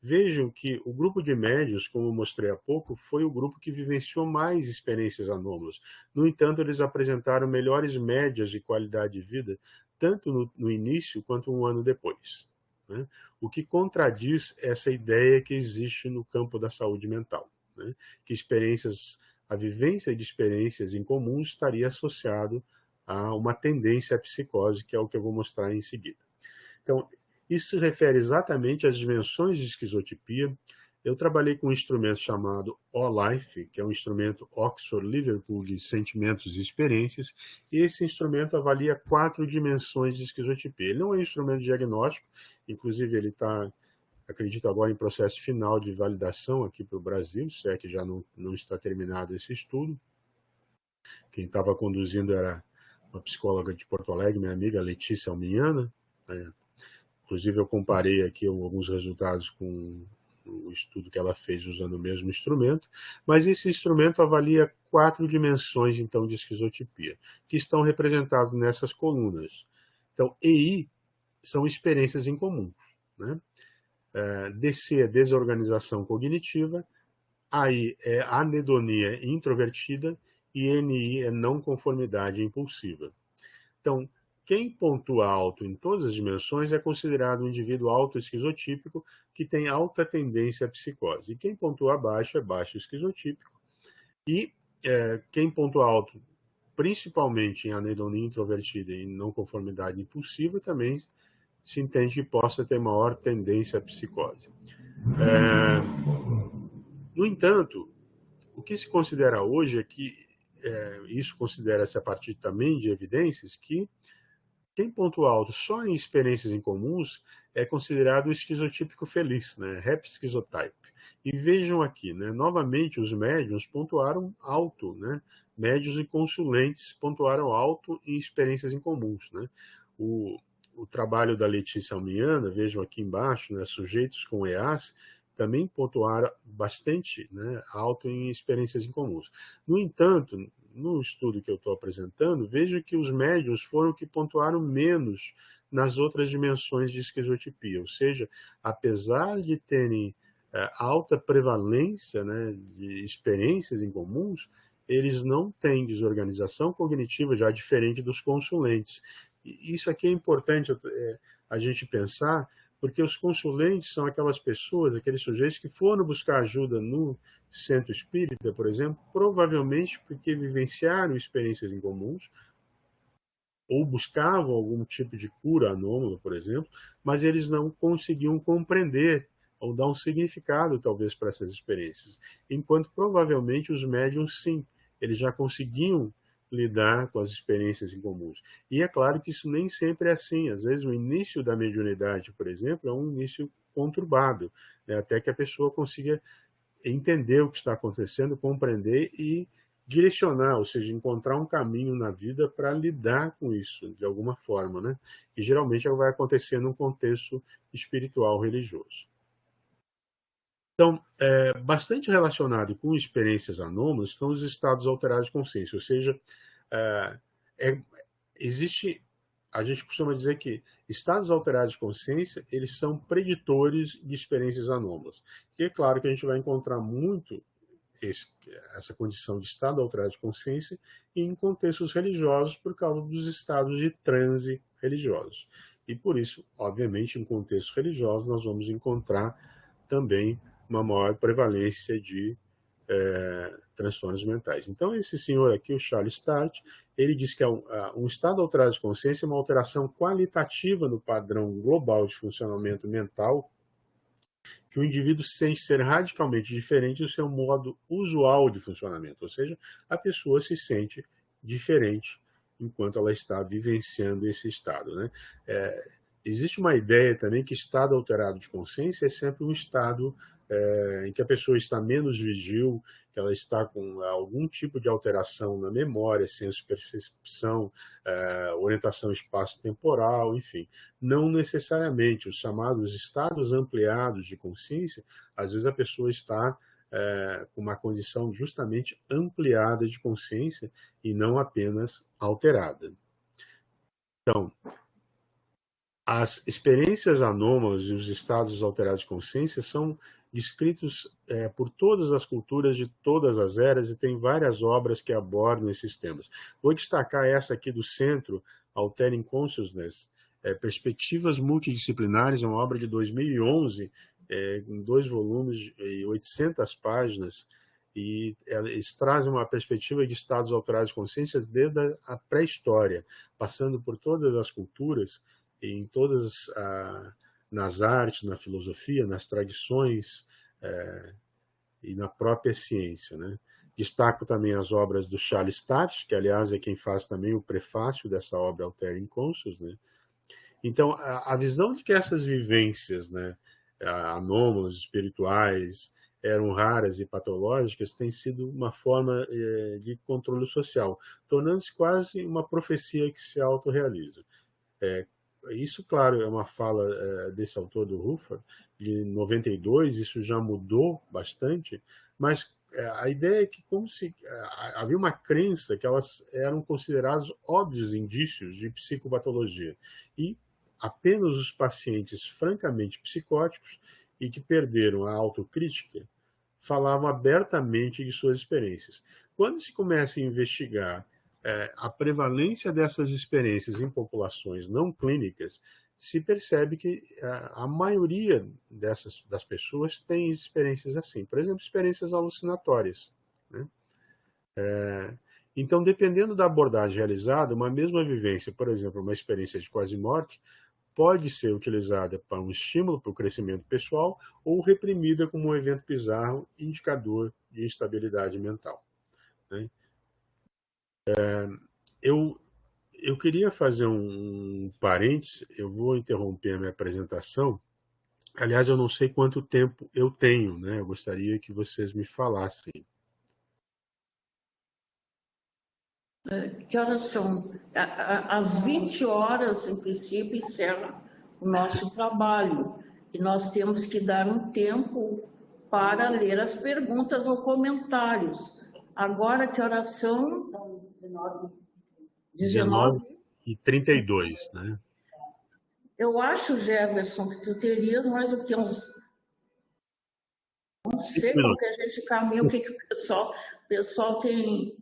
Vejam que o grupo de médios, como eu mostrei há pouco, foi o grupo que vivenciou mais experiências anômalas. No entanto, eles apresentaram melhores médias de qualidade de vida, tanto no início quanto um ano depois, né? O que contradiz essa ideia que existe no campo da saúde mental, né? Que a vivência de experiências em comum estaria associado a uma tendência à psicose, que é o que eu vou mostrar em seguida. Então, isso se refere exatamente às dimensões de esquizotipia. Eu trabalhei com um instrumento chamado O-Life, que é um instrumento Oxford-Liverpool de sentimentos e experiências, e esse instrumento avalia 4 dimensões de esquizotipia. Ele não é um instrumento diagnóstico, inclusive ele está, acredito agora, em processo final de validação aqui para o Brasil, se é que já não está terminado esse estudo. Quem estava conduzindo era uma psicóloga de Porto Alegre, minha amiga Letícia Alminhana. Inclusive, eu comparei aqui alguns resultados com o estudo que ela fez usando o mesmo instrumento, mas esse instrumento avalia 4 dimensões, então, de esquizotipia, que estão representadas nessas colunas. Então, EI são experiências incomuns, né? DC é desorganização cognitiva, AI é anedonia introvertida e NI é não conformidade impulsiva. Então, quem pontua alto em todas as dimensões é considerado um indivíduo autoesquizotípico que tem alta tendência à psicose. E quem pontua baixo é baixo esquizotípico. E quem pontua alto, principalmente em anedonia introvertida e não conformidade impulsiva, também se entende que possa ter maior tendência à psicose. No entanto, o que se considera hoje é que, isso considera-se a partir também de evidências, que quem pontua alto só em experiências incomuns é considerado um esquizotípico feliz, né? Happy schizotype. E vejam aqui, né? Novamente os médiuns pontuaram alto, né? Médiuns e consulentes pontuaram alto em experiências incomuns, né? O trabalho da Letícia Almiana, vejam aqui embaixo, né? Sujeitos com EAS, também pontuaram bastante, né? Alto em experiências incomuns. No entanto, no estudo que eu estou apresentando, veja que os médiuns foram que pontuaram menos nas outras dimensões de esquizotipia, ou seja, apesar de terem alta prevalência, né, de experiências incomuns, eles não têm desorganização cognitiva já diferente dos consulentes. E isso aqui é importante a gente pensar, porque os consulentes são aquelas pessoas, aqueles sujeitos que foram buscar ajuda no centro espírita, por exemplo, provavelmente porque vivenciaram experiências incomuns, ou buscavam algum tipo de cura anômala, por exemplo, mas eles não conseguiam compreender ou dar um significado, talvez, para essas experiências. Enquanto, provavelmente, os médiums, sim, eles já conseguiam lidar com as experiências incomuns. E é claro que isso nem sempre é assim. Às vezes, o início da mediunidade, por exemplo, é um início conturbado, né? Até que a pessoa consiga entender o que está acontecendo, compreender e direcionar, ou seja, encontrar um caminho na vida para lidar com isso, de alguma forma, né? Que geralmente vai acontecer num contexto espiritual religioso. Então, bastante relacionado com experiências anômalas estão os estados alterados de consciência, ou seja, existe, a gente costuma dizer que estados alterados de consciência, eles são preditores de experiências anômalas. E é claro que a gente vai encontrar muito essa condição de estado alterado de consciência em contextos religiosos por causa dos estados de transe religiosos. E por isso, obviamente, em contextos religiosos, nós vamos encontrar também uma maior prevalência de transtornos mentais. Então, esse senhor aqui, o Charles Start, ele diz que um estado alterado de consciência é uma alteração qualitativa no padrão global de funcionamento mental que o indivíduo sente ser radicalmente diferente do seu modo usual de funcionamento, ou seja, a pessoa se sente diferente enquanto ela está vivenciando esse estado, né? Existe uma ideia também que estado alterado de consciência é sempre um estado em que a pessoa está menos vigil, que ela está com algum tipo de alteração na memória, senso, percepção, orientação espaço-temporal, enfim. Não necessariamente os chamados estados ampliados de consciência, às vezes a pessoa está com uma condição justamente ampliada de consciência e não apenas alterada. Então, as experiências anômalas e os estados alterados de consciência são descritos por todas as culturas de todas as eras e tem várias obras que abordam esses temas. Vou destacar essa aqui do Centro Altering Consciousness, Perspectivas Multidisciplinares, é uma obra de 2011, em 2 volumes e 800 páginas, e eles trazem uma perspectiva de estados alterados de consciência desde a pré-história, passando por todas as culturas, em todas nas artes, na filosofia, nas tradições e na própria ciência, né? Destaco também as obras do Charles Start, que aliás é quem faz também o prefácio dessa obra Altering Consciousness, né? Então, a visão de que essas vivências, né, anômalas, espirituais, eram raras e patológicas, tem sido uma forma de controle social, tornando-se quase uma profecia que se autorrealiza. Isso, claro, é uma fala desse autor do Ruffer, de 92, isso já mudou bastante, mas a ideia é que como se havia uma crença que elas eram considerados óbvios indícios de psicopatologia, e apenas os pacientes francamente psicóticos e que perderam a autocrítica falavam abertamente de suas experiências. Quando se começa a investigar a prevalência dessas experiências em populações não clínicas, se percebe que a maioria das pessoas tem experiências assim. Por exemplo, experiências alucinatórias, né? Então, dependendo da abordagem realizada, uma mesma vivência, por exemplo, uma experiência de quase morte, pode ser utilizada para um estímulo para o crescimento pessoal ou reprimida como um evento bizarro indicador de instabilidade mental, né? Eu queria fazer um parênteses, eu vou interromper a minha apresentação. Aliás, eu não sei quanto tempo eu tenho, né? Eu gostaria que vocês me falassem. Que horas são? Às 20 horas, em princípio, encerra o nosso trabalho. E nós temos que dar um tempo para ler as perguntas ou comentários. Agora, que horas são? São 19. 19h32, né? Eu acho, Jefferson, que tu terias mais o que uns... Não sei como que a gente caminha, o que o pessoal tem...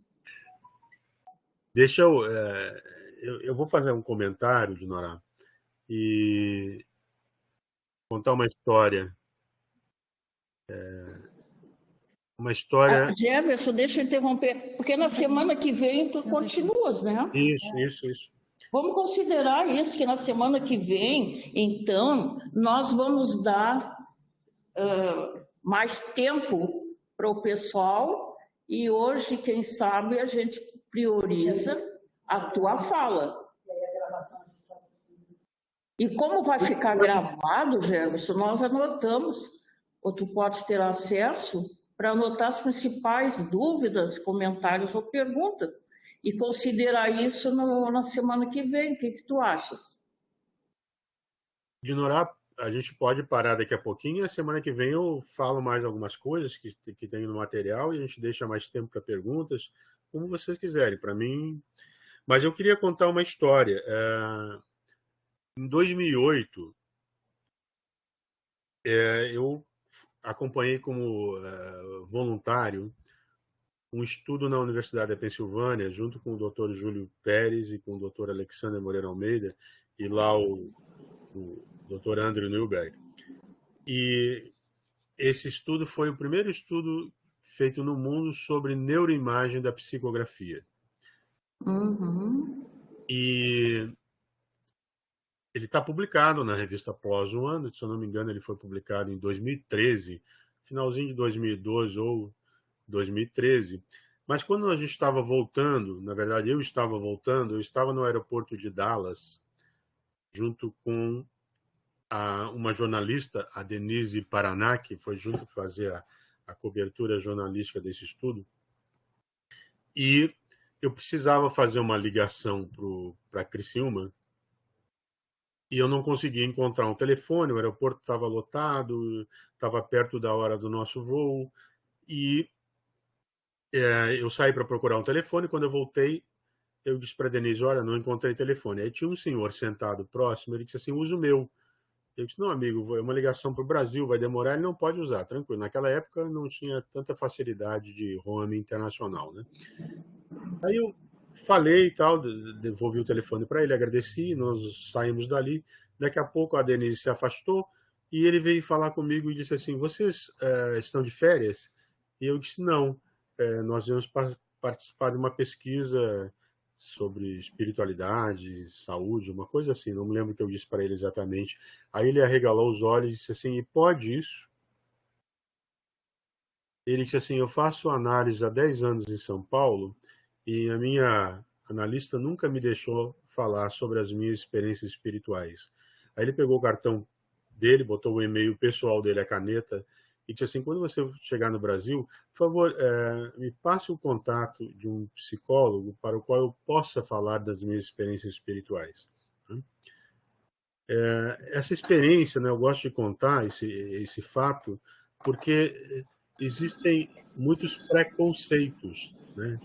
Deixa eu vou fazer um comentário, Dinorá, e contar uma história. Jefferson, deixa eu interromper, porque na semana que vem tu continuas, né? Isso. Vamos considerar isso, que na semana que vem, então, nós vamos dar mais tempo para o pessoal e hoje, quem sabe, a gente prioriza a tua fala. E como vai ficar gravado, Jefferson, nós anotamos, ou tu podes ter acesso para anotar as principais dúvidas, comentários ou perguntas e considerar isso na semana que vem. O que tu achas? Dinorá, a gente pode parar daqui a pouquinho e a semana que vem eu falo mais algumas coisas que tem no material e a gente deixa mais tempo para perguntas, como vocês quiserem. Para mim... Mas eu queria contar uma história. Em 2008, eu acompanhei como voluntário um estudo na Universidade da Pensilvânia, junto com o Dr. Júlio Pérez e com o Dr. Alexander Moreira Almeida, e lá o Dr. Andrew Newberg. E esse estudo foi o primeiro estudo feito no mundo sobre neuroimagem da psicografia. Uhum. E ele está publicado na revista PLOS One, se eu não me engano, ele foi publicado em 2013, finalzinho de 2012 ou 2013. Mas quando a gente estava voltando, na verdade eu estava voltando, eu estava no aeroporto de Dallas, junto com uma jornalista, a Denise Paraná, que foi junto fazer a cobertura jornalística desse estudo. E eu precisava fazer uma ligação para Criciúma, e eu não conseguia encontrar um telefone, o aeroporto estava lotado, estava perto da hora do nosso voo, e eu saí para procurar um telefone. Quando eu voltei, eu disse para a Denise, olha, não encontrei telefone. Aí tinha um senhor sentado próximo, ele disse assim, usa o meu. Eu disse, não, amigo, é uma ligação para o Brasil, vai demorar, ele não pode usar, tranquilo. Naquela época não tinha tanta facilidade de roaming internacional, né? Aí eu falei e tal, devolvi o telefone para ele, agradeci, nós saímos dali. Daqui a pouco a Denise se afastou e ele veio falar comigo e disse assim, vocês estão de férias? E eu disse, não, nós vamos participar de uma pesquisa sobre espiritualidade, saúde, uma coisa assim, não me lembro o que eu disse para ele exatamente. Aí ele arregalou os olhos e disse assim, e pode isso? Ele disse assim, eu faço análise há 10 anos em São Paulo e a minha analista nunca me deixou falar sobre as minhas experiências espirituais. Aí ele pegou o cartão dele, botou o e-mail pessoal dele, a caneta, e disse assim, quando você chegar no Brasil, por favor, me passe o contato de um psicólogo para o qual eu possa falar das minhas experiências espirituais. Essa experiência, né, eu gosto de contar esse fato, porque existem muitos preconceitos, né?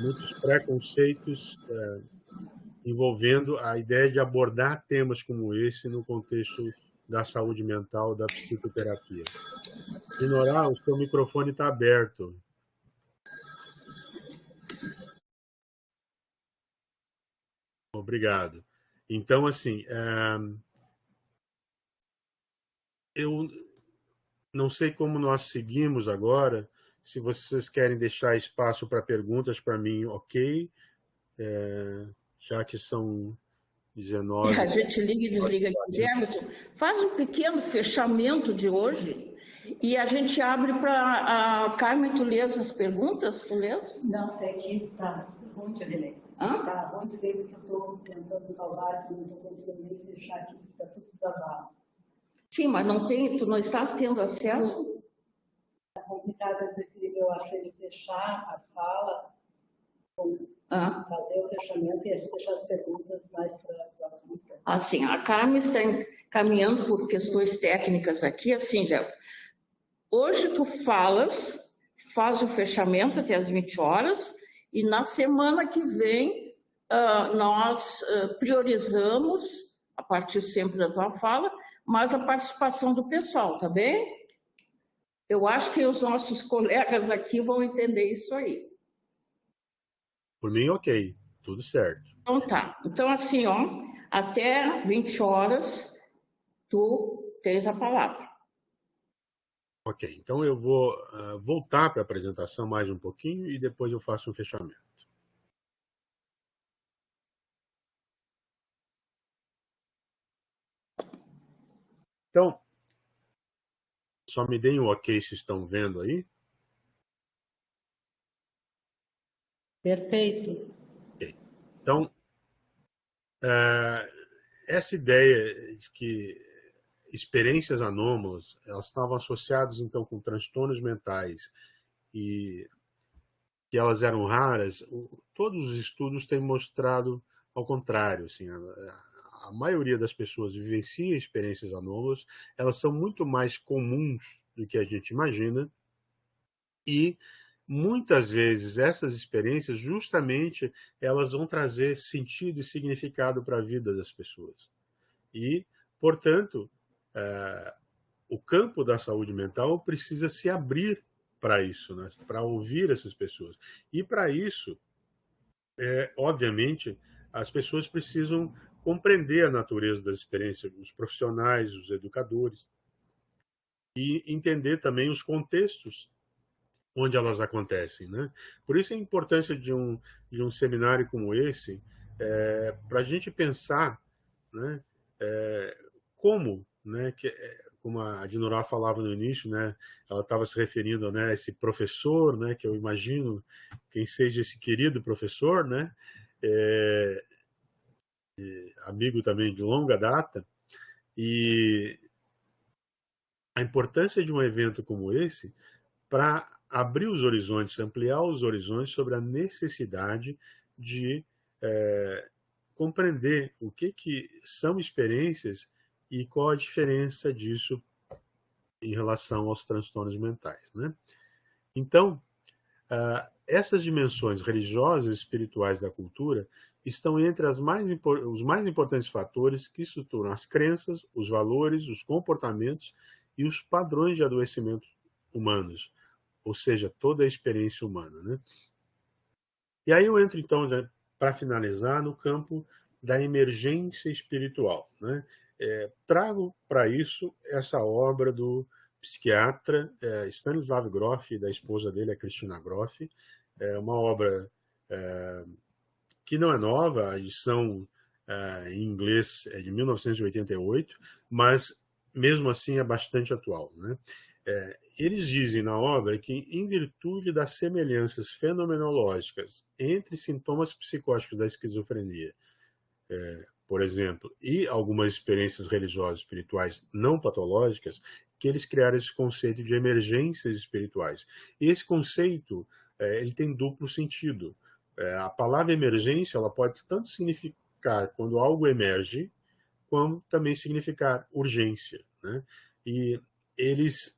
Muitos preconceitos envolvendo a ideia de abordar temas como esse no contexto da saúde mental, da psicoterapia. Dinorá, o seu microfone está aberto. Obrigado. Então, assim, eu não sei como nós seguimos agora. Se vocês querem deixar espaço para perguntas para mim, ok. Já que são 19. A gente liga e desliga aqui. Jefferson, faz um pequeno fechamento de hoje e a gente abre para a Carmen. Tu lês as perguntas? Tu lês? Não, é que tá ruim de ler. Tá ruim de ler porque eu estou tentando salvar aqui, não estou conseguindo nem fechar aqui, está tudo travado. Sim, mas não tem, tu não estás tendo acesso? Está complicado, eu preferia, eu acho, ele fechar a sala, fazer o fechamento e a gente deixar as perguntas mais para o assunto. Assim, a Carmen está caminhando por questões técnicas aqui, assim, Jefferson. Hoje tu faz o fechamento até as 20 horas, e na semana que vem nós priorizamos, a partir sempre da tua fala, mas a participação do pessoal, tá bem? Eu acho que os nossos colegas aqui vão entender isso aí. Por mim, ok. Tudo certo. Então tá. Então assim, ó, até 20 horas tu tens a palavra. Ok, então eu vou voltar para a apresentação mais um pouquinho e depois eu faço um fechamento. Então, só me deem um ok se estão vendo aí. Perfeito. Okay. Então, essa ideia de que experiências anômalas elas estavam associadas então com transtornos mentais e que elas eram raras, todos os estudos têm mostrado ao contrário. Assim, a maioria das pessoas vivencia experiências anômalas, elas são muito mais comuns do que a gente imagina, e muitas vezes essas experiências justamente elas vão trazer sentido e significado para a vida das pessoas. E, portanto, o campo da saúde mental precisa se abrir para isso, né? Para ouvir essas pessoas. E para isso, obviamente, as pessoas precisam compreender a natureza das experiências, os profissionais, os educadores, e entender também os contextos onde elas acontecem, né? Por isso a importância de um seminário como esse, para a gente pensar, né, como, né, como a Dinorá falava no início, né, ela estava se referindo, né, a esse professor, né, que eu imagino quem seja esse querido professor, né, amigo também de longa data, e a importância de um evento como esse para abrir os horizontes, ampliar os horizontes sobre a necessidade de compreender o que são experiências e qual a diferença disso em relação aos transtornos mentais, né? Então, essas dimensões religiosas e espirituais da cultura estão entre os mais importantes fatores que estruturam as crenças, os valores, os comportamentos e os padrões de adoecimento humanos, ou seja, toda a experiência humana, né? E aí eu entro, então, para finalizar, no campo da emergência espiritual, né? Trago para isso essa obra do psiquiatra Stanislav Grof e da esposa dele, a Christina Grof. É uma obra que não é nova, a edição em inglês é de 1988, mas mesmo assim é bastante atual, né? Eles dizem na obra que, em virtude das semelhanças fenomenológicas entre sintomas psicóticos da esquizofrenia, por exemplo, e algumas experiências religiosas espirituais não patológicas, que eles criaram esse conceito de emergências espirituais. E esse conceito ele tem duplo sentido. A palavra emergência ela pode tanto significar quando algo emerge, como também significar urgência, né? E eles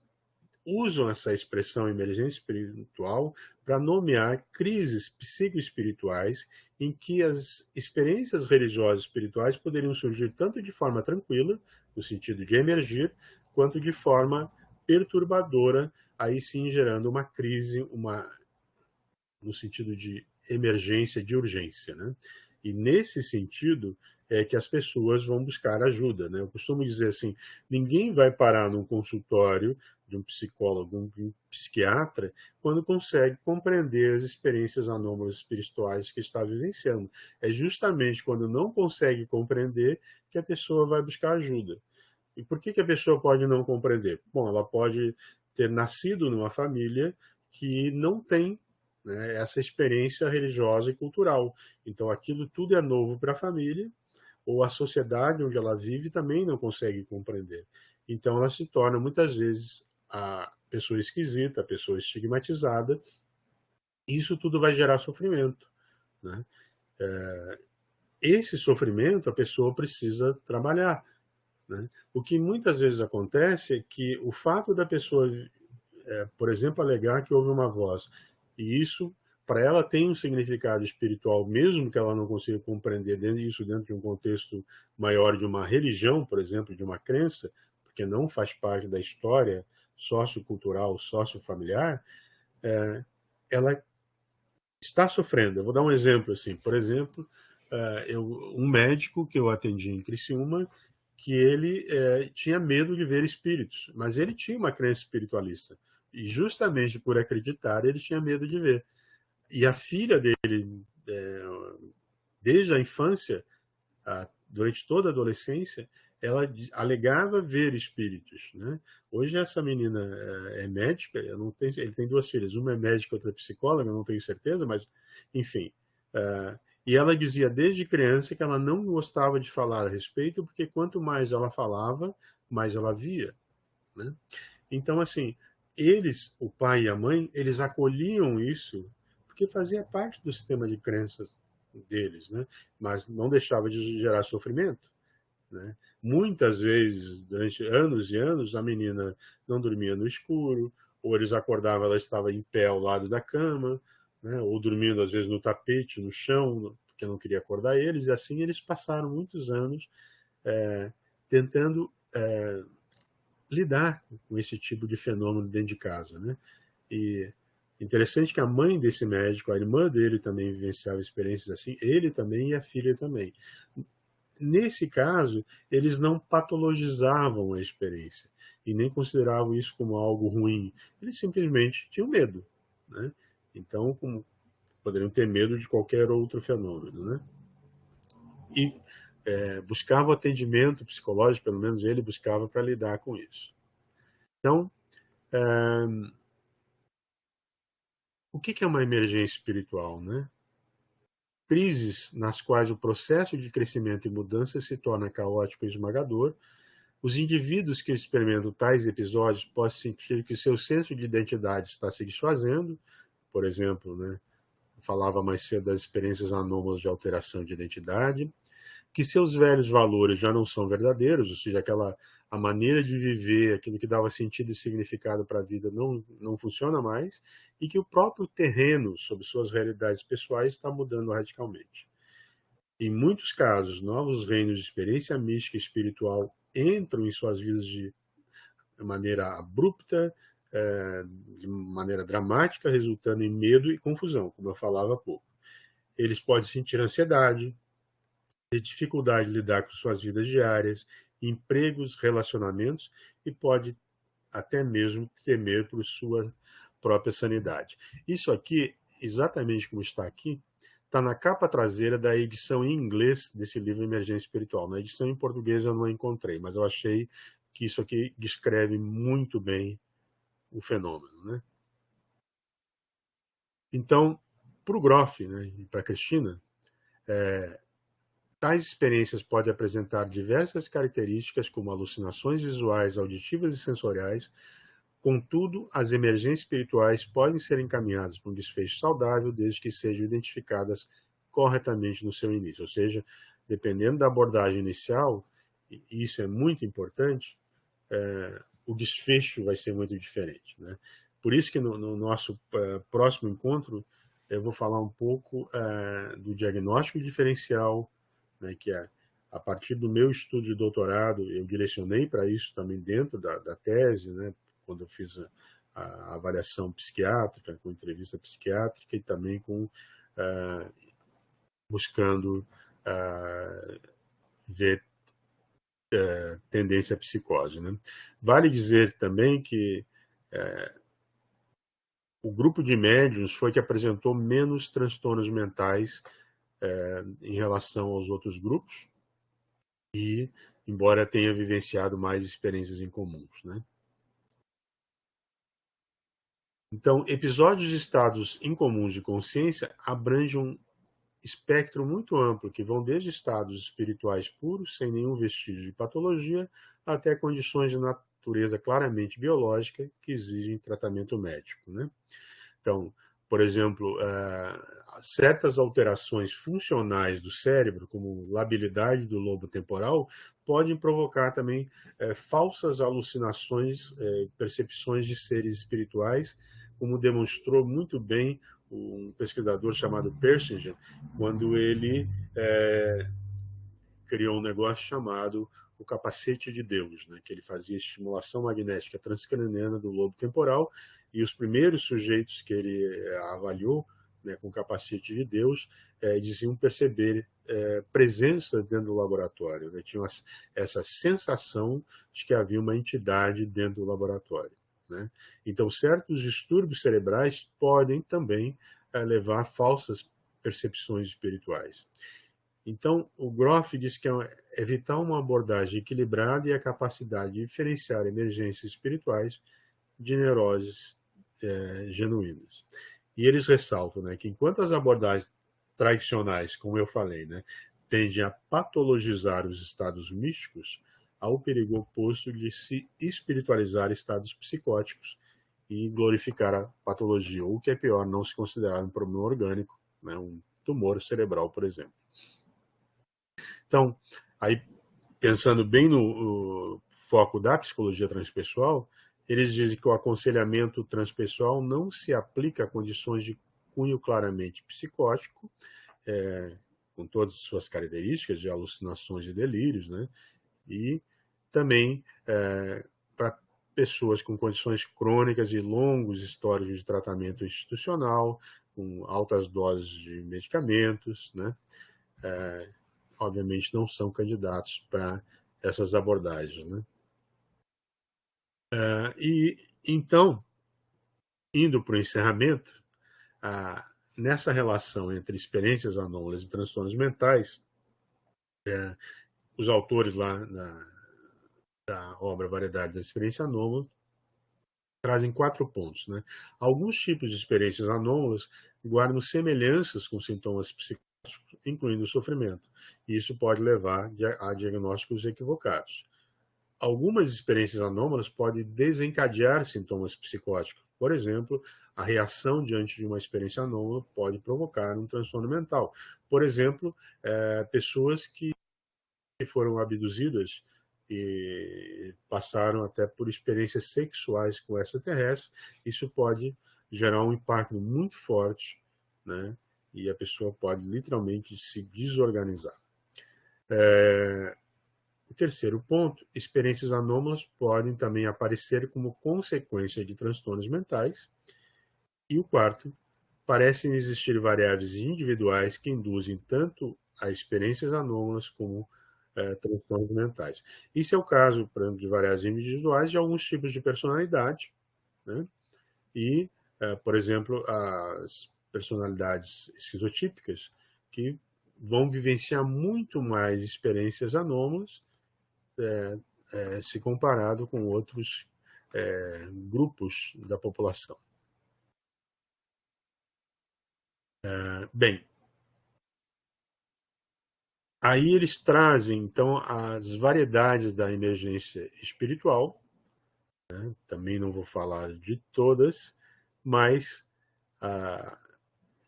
usam essa expressão emergência espiritual para nomear crises psicoespirituais em que as experiências religiosas espirituais poderiam surgir tanto de forma tranquila, no sentido de emergir, quanto de forma perturbadora, aí sim gerando uma crise, no sentido de emergência, de urgência, né? E nesse sentido é que as pessoas vão buscar ajuda, né? Eu costumo dizer assim, ninguém vai parar num consultório de um psicólogo, de um psiquiatra, quando consegue compreender as experiências anômalas espirituais que está vivenciando. É justamente quando não consegue compreender que a pessoa vai buscar ajuda. E por que a pessoa pode não compreender? Bom, ela pode ter nascido numa família que não tem, né, essa experiência religiosa e cultural. Então, aquilo tudo é novo para a família, ou a sociedade onde ela vive também não consegue compreender. Então, ela se torna, muitas vezes, a pessoa esquisita, a pessoa estigmatizada, e isso tudo vai gerar sofrimento, né? Esse sofrimento a pessoa precisa trabalhar, né? O que muitas vezes acontece é que o fato da pessoa, por exemplo, alegar que houve uma voz, e isso, para ela, tem um significado espiritual, mesmo que ela não consiga compreender isso dentro de um contexto maior de uma religião, por exemplo, de uma crença, porque não faz parte da história sociocultural, sociofamiliar, ela está sofrendo. Eu vou dar um exemplo assim. Por exemplo, um médico que eu atendi em Criciúma, que ele tinha medo de ver espíritos, mas ele tinha uma crença espiritualista. E justamente por acreditar, ele tinha medo de ver. E a filha dele, desde a infância, durante toda a adolescência, ela alegava ver espíritos, né? Hoje essa menina é médica, eu não tenho, ele tem duas filhas, uma é médica, outra é psicóloga, eu não tenho certeza, mas enfim. E ela dizia desde criança que ela não gostava de falar a respeito, porque quanto mais ela falava, mais ela via, né? Então, assim, eles, o pai e a mãe, eles acolhiam isso porque fazia parte do sistema de crenças deles, né? Mas não deixava de gerar sofrimento, né? Muitas vezes, durante anos e anos, a menina não dormia no escuro, ou eles acordavam, ela estava em pé ao lado da cama, né? Ou dormindo, às vezes, no tapete, no chão, porque não queria acordar eles, e assim eles passaram muitos anos tentando lidar com esse tipo de fenômeno dentro de casa, né? E interessante que a mãe desse médico, a irmã dele também vivenciava experiências assim, ele também e a filha também. Nesse caso, eles não patologizavam a experiência e nem consideravam isso como algo ruim. Eles simplesmente tinham medo, né? Então, poderiam ter medo de qualquer outro fenômeno, né? E buscavam atendimento psicológico, pelo menos ele buscava para lidar com isso. Então, o que é uma emergência espiritual, né? Crises nas quais o processo de crescimento e mudança se torna caótico e esmagador. Os indivíduos que experimentam tais episódios podem sentir que seu senso de identidade está se desfazendo. Por exemplo, né, eu falava mais cedo das experiências anômalas de alteração de identidade, que seus velhos valores já não são verdadeiros, ou seja, a maneira de viver, aquilo que dava sentido e significado para a vida não funciona mais, e que o próprio terreno sobre suas realidades pessoais está mudando radicalmente. Em muitos casos, novos reinos de experiência mística e espiritual entram em suas vidas de maneira abrupta, de maneira dramática, resultando em medo e confusão, como eu falava há pouco. Eles podem sentir ansiedade, ter dificuldade de lidar com suas vidas diárias, empregos, relacionamentos, e pode até mesmo temer por sua própria sanidade. Isso aqui, exatamente como está aqui, está na capa traseira da edição em inglês desse livro Emergência Espiritual. Na edição em português eu não encontrei, mas eu achei que isso aqui descreve muito bem o fenômeno, né? Então, para o Groff, né, e para a Cristina, tais experiências podem apresentar diversas características, como alucinações visuais, auditivas e sensoriais. Contudo, as emergências espirituais podem ser encaminhadas para um desfecho saudável, desde que sejam identificadas corretamente no seu início. Ou seja, dependendo da abordagem inicial, e isso é muito importante, o desfecho vai ser muito diferente, né? Por isso que no nosso próximo encontro eu vou falar um pouco do diagnóstico diferencial, né, que a partir do meu estudo de doutorado, eu direcionei para isso também dentro da tese, né, quando eu fiz a avaliação psiquiátrica, com entrevista psiquiátrica e também com buscando ver tendência à psicose, né? Vale dizer também que o grupo de médiuns foi que apresentou menos transtornos mentais em relação aos outros grupos e, embora tenha vivenciado mais experiências incomuns, né? Então, episódios de estados incomuns de consciência abrangem um espectro muito amplo, que vão desde estados espirituais puros, sem nenhum vestígio de patologia, até condições de natureza claramente biológica que exigem tratamento médico, né? Então, por exemplo, certas alterações funcionais do cérebro, como labilidade do lobo temporal, podem provocar também falsas alucinações, percepções de seres espirituais, como demonstrou muito bem um pesquisador chamado Persinger, quando ele criou um negócio chamado o capacete de Deus, né, que ele fazia estimulação magnética transcraniana do lobo temporal, e os primeiros sujeitos que ele avaliou, né, com o capacete de Deus diziam perceber presença dentro do laboratório, né, tinham essa sensação de que havia uma entidade dentro do laboratório, né? Então, certos distúrbios cerebrais podem também levar a falsas percepções espirituais. Então, o Groff diz que é vital uma abordagem equilibrada e a capacidade de diferenciar emergências espirituais de neuroses genuínas. E eles ressaltam, né, que enquanto as abordagens tradicionais, como eu falei, né, tendem a patologizar os estados místicos, há o perigo oposto de se espiritualizar estados psicóticos e glorificar a patologia, ou o que é pior, não se considerar um problema orgânico, né, um tumor cerebral, por exemplo. Então, aí, pensando bem no foco da psicologia transpessoal, eles dizem que o aconselhamento transpessoal não se aplica a condições de cunho claramente psicótico, com todas as suas características de alucinações e delírios, né? E também para pessoas com condições crônicas e longos históricos de tratamento institucional, com altas doses de medicamentos, né? Obviamente não são candidatos para essas abordagens, né? E então, indo para o encerramento, nessa relação entre experiências anômalas e transtornos mentais, os autores lá da obra Variedade da Experiência Anômala trazem 4 pontos, né? Alguns tipos de experiências anômalas guardam semelhanças com sintomas psicóticos, incluindo o sofrimento. E isso pode levar a diagnósticos equivocados. Algumas experiências anômalas podem desencadear sintomas psicóticos. Por exemplo, a reação diante de uma experiência anômala pode provocar um transtorno mental. Por exemplo, pessoas que foram abduzidas e passaram até por experiências sexuais com extraterrestres, isso pode gerar um impacto muito forte, né? E a pessoa pode literalmente se desorganizar. O terceiro ponto, experiências anômalas podem também aparecer como consequência de transtornos mentais. E o quarto, parecem existir variáveis individuais que induzem tanto a experiências anômalas como transtornos mentais. Isso é o caso, por exemplo, de variáveis individuais de alguns tipos de personalidade, né? E, por exemplo, as personalidades esquizotípicas, que vão vivenciar muito mais experiências anômalas se comparado com outros grupos da população. Bem, aí eles trazem, então, as variedades da emergência espiritual, né? Também não vou falar de todas, mas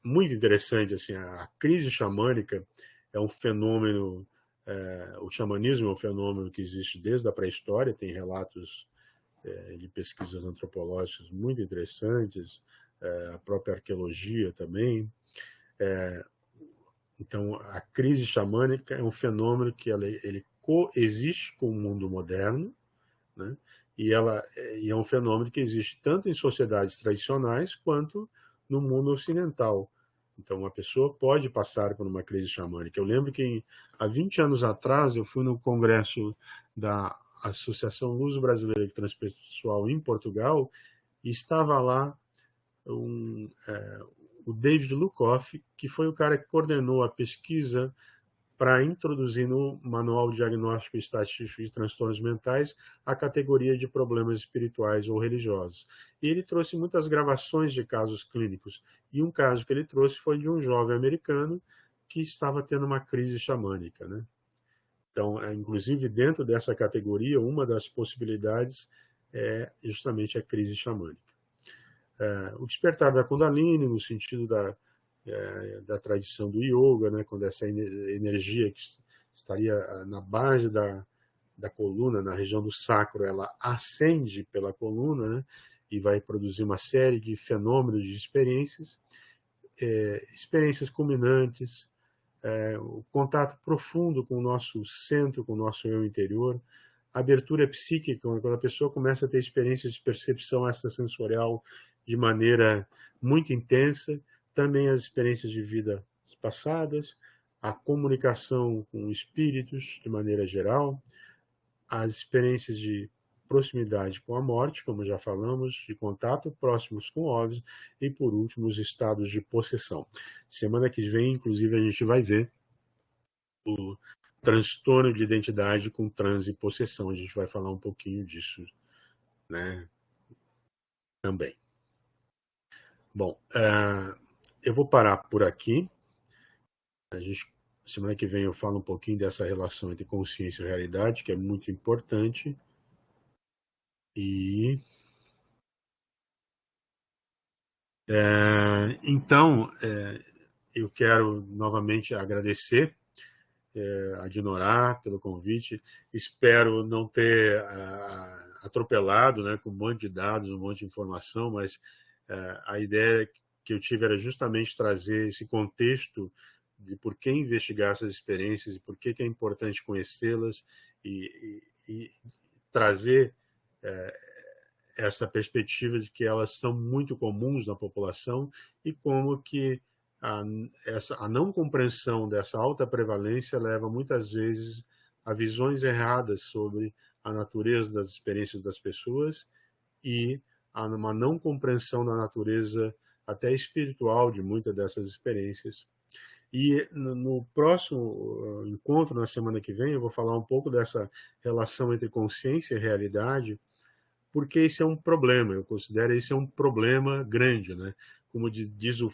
muito interessante, assim, a crise xamânica é um fenômeno, o xamanismo é um fenômeno que existe desde a pré-história, tem relatos de pesquisas antropológicas muito interessantes, a própria arqueologia também. Então, a crise xamânica é um fenômeno que ele coexiste com o mundo moderno, né? E é um fenômeno que existe tanto em sociedades tradicionais quanto no mundo ocidental. Então, uma pessoa pode passar por uma crise xamânica. Eu lembro que há 20 anos atrás eu fui no congresso da Associação Luso Brasileira de Transpessoal em Portugal e estava lá o David Lukoff, que foi o cara que coordenou a pesquisa para introduzir no Manual Diagnóstico e Estatístico de Transtornos Mentais a categoria de problemas espirituais ou religiosos. E ele trouxe muitas gravações de casos clínicos. E um caso que ele trouxe foi de um jovem americano que estava tendo uma crise xamânica, né? Então, inclusive, dentro dessa categoria, uma das possibilidades é justamente a crise xamânica. O despertar da Kundalini, no sentido da tradição do yoga, né, quando essa energia que estaria na base da coluna, na região do sacro, ela ascende pela coluna, né, e vai produzir uma série de fenômenos, de experiências, experiências culminantes, o contato profundo com o nosso centro, com o nosso eu interior, a abertura psíquica, quando a pessoa começa a ter experiências de percepção extrasensorial de maneira muito intensa, também as experiências de vidas passadas, a comunicação com espíritos de maneira geral, as experiências de proximidade com a morte, como já falamos, de contato próximos com OVNIs e, por último, os estados de possessão. Semana que vem, inclusive, a gente vai ver o transtorno de identidade com transe e possessão. A gente vai falar um pouquinho disso, né, também. Bom, eu vou parar por aqui. Semana que vem eu falo um pouquinho dessa relação entre consciência e realidade, que é muito importante. E então, eu quero novamente agradecer a Dinorá pelo convite. Espero não ter atropelado, né, com um monte de dados, um monte de informação, mas a ideia que eu tive era justamente trazer esse contexto de por que investigar essas experiências e por que é importante conhecê-las e trazer essa perspectiva de que elas são muito comuns na população e como que a não compreensão dessa alta prevalência leva muitas vezes a visões erradas sobre a natureza das experiências das pessoas e a uma não compreensão da natureza até espiritual de muitas dessas experiências. E no próximo encontro, na semana que vem, eu vou falar um pouco dessa relação entre consciência e realidade, porque esse é um problema, eu considero esse um problema grande, né? Como diz o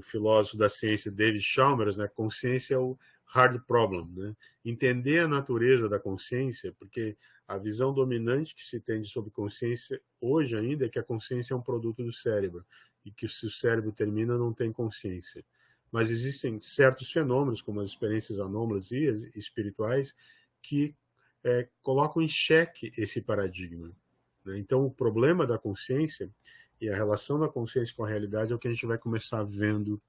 filósofo da ciência David Chalmers, né? Consciência é o hard problem, né? Entender a natureza da consciência, porque a visão dominante que se tem sobre consciência hoje ainda é que a consciência é um produto do cérebro e que se o cérebro termina não tem consciência. Mas existem certos fenômenos, como as experiências anômalas e espirituais, que colocam em xeque esse paradigma, né? Então, o problema da consciência e a relação da consciência com a realidade é o que a gente vai começar vendo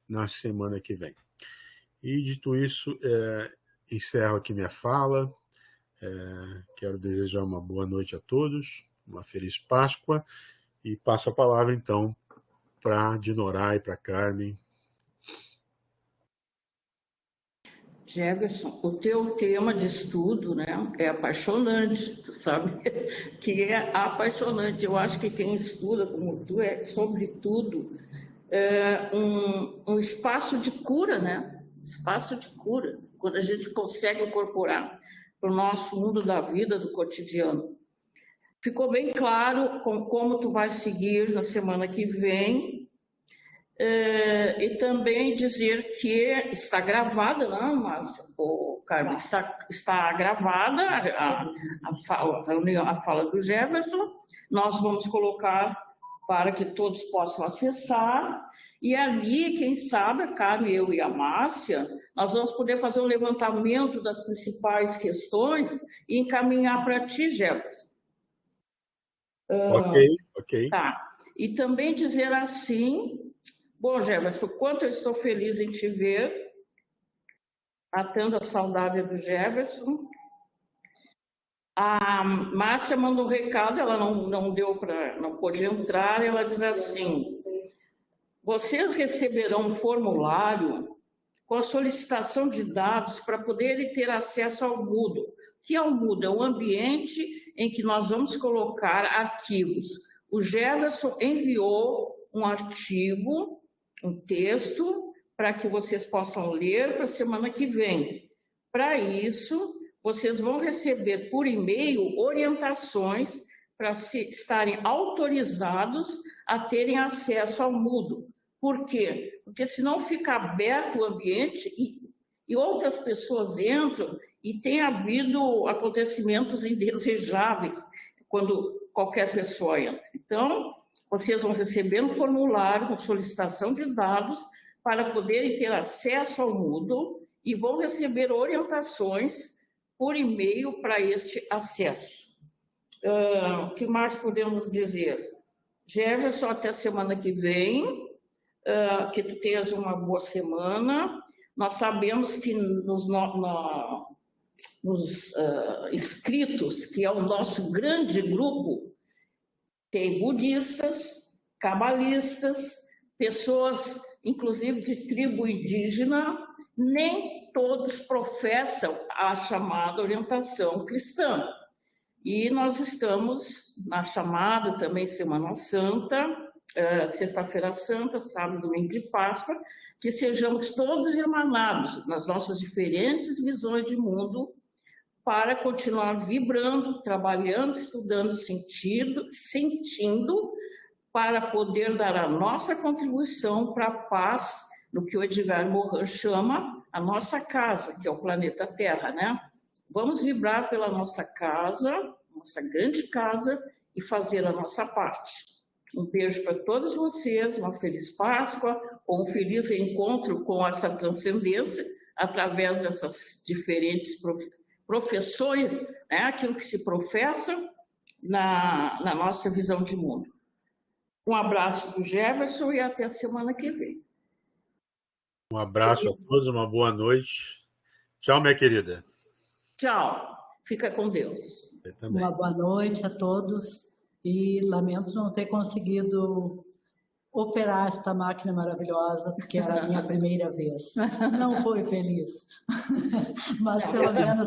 na semana que vem. E, dito isso, encerro aqui minha fala. Quero desejar uma boa noite a todos, uma feliz Páscoa, e passo a palavra, então, para Dinorá e para Carmen. Jefferson, o teu tema de estudo, né, é apaixonante, tu sabe que é apaixonante. Eu acho que quem estuda como tu é, sobretudo, um espaço de cura, né? Espaço de cura, quando a gente consegue incorporar para o nosso mundo da vida, do cotidiano. Ficou bem claro como tu vai seguir na semana que vem. E também dizer que está gravada, não, mas Carmen, está gravada a fala do Jefferson. Nós vamos colocar para que todos possam acessar, e ali, quem sabe, a Carmen, eu e a Márcia, nós vamos poder fazer um levantamento das principais questões e encaminhar para ti, Jefferson. Ok. Tá. E também dizer assim... Bom, Jefferson, quanto eu estou feliz em te ver, matando a saudade do Jefferson. A Márcia mandou um recado, ela não pôde entrar, ela diz assim, vocês receberão um formulário com a solicitação de dados para poderem ter acesso ao Moodle. O que é o Moodle? É um ambiente em que nós vamos colocar arquivos. O Jefferson enviou um artigo, um texto, para que vocês possam ler para a semana que vem. Para isso, vocês vão receber por e-mail orientações para estarem autorizados a terem acesso ao Moodle. Por quê? Porque senão fica aberto o ambiente e outras pessoas entram e tem havido acontecimentos indesejáveis quando qualquer pessoa entra. Então, vocês vão receber um formulário com solicitação de dados para poderem ter acesso ao Moodle e vão receber orientações por e-mail para este acesso. O que mais podemos dizer? Jefferson, até semana que vem. Que tu tenhas uma boa semana. Nós sabemos que nos inscritos, que é o nosso grande grupo, tem budistas, cabalistas, pessoas, inclusive de tribo indígena, nem todos professam a chamada orientação cristã. E nós estamos na chamada também Semana Santa, Sexta-feira Santa, sábado, domingo de Páscoa, que sejamos todos irmanados nas nossas diferentes visões de mundo para continuar vibrando, trabalhando, estudando, sentindo, para poder dar a nossa contribuição para a paz, no que o Edgar Morin chama a nossa casa, que é o planeta Terra, né? Vamos vibrar pela nossa casa, nossa grande casa, e fazer a nossa parte. Um beijo para todos vocês, uma feliz Páscoa, ou um feliz encontro com essa transcendência, através dessas diferentes profissões, né? Aquilo que se professa na nossa visão de mundo. Um abraço do Jefferson e até a semana que vem. Um abraço a todos, uma boa noite. Tchau, minha querida. Tchau. Fica com Deus. Uma boa noite a todos. E lamento não ter conseguido operar esta máquina maravilhosa, porque era a minha primeira vez. Não foi feliz, mas pelo menos a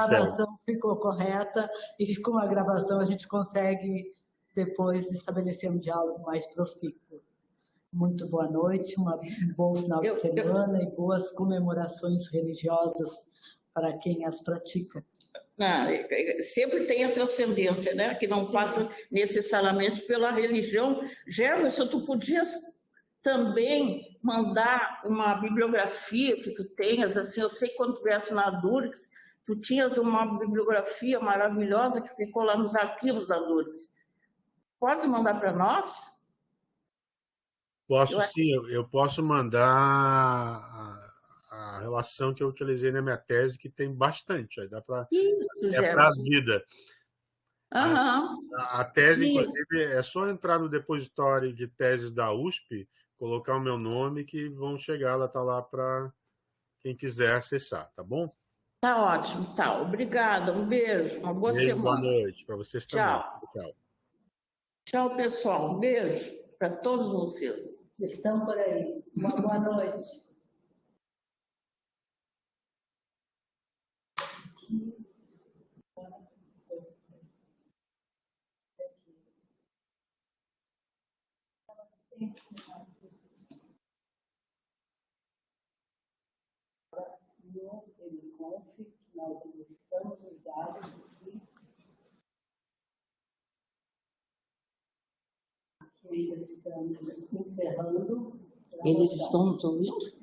gravação ficou correta e com a gravação a gente consegue depois estabelecer um diálogo mais profícuo. Muito boa noite, um bom final de semana e boas comemorações religiosas para quem as pratica. Sempre tem a transcendência, né? Que não passa necessariamente pela religião. Jefferson, tu podias também mandar uma bibliografia que tu tenhas, assim, eu sei que quando tu viesse na Durix, tu tinhas uma bibliografia maravilhosa que ficou lá nos arquivos da Durix. Pode mandar para nós? Posso sim, eu posso mandar a relação que eu utilizei na minha tese, que tem bastante, aí dá para a vida. A tese, inclusive, é só entrar no depositório de teses da USP, colocar o meu nome, que vão chegar, ela está lá para quem quiser acessar, tá bom? Tá ótimo, tá. Obrigada, um beijo, uma boa semana. Boa noite para vocês também. Tchau. Tchau, pessoal. Um beijo para todos vocês. Estão por aí. Uma boa noite. No Eliconf, nós estamos ligados aqui. Aqui ainda estamos encerrando. Eles estão nos ouvindo?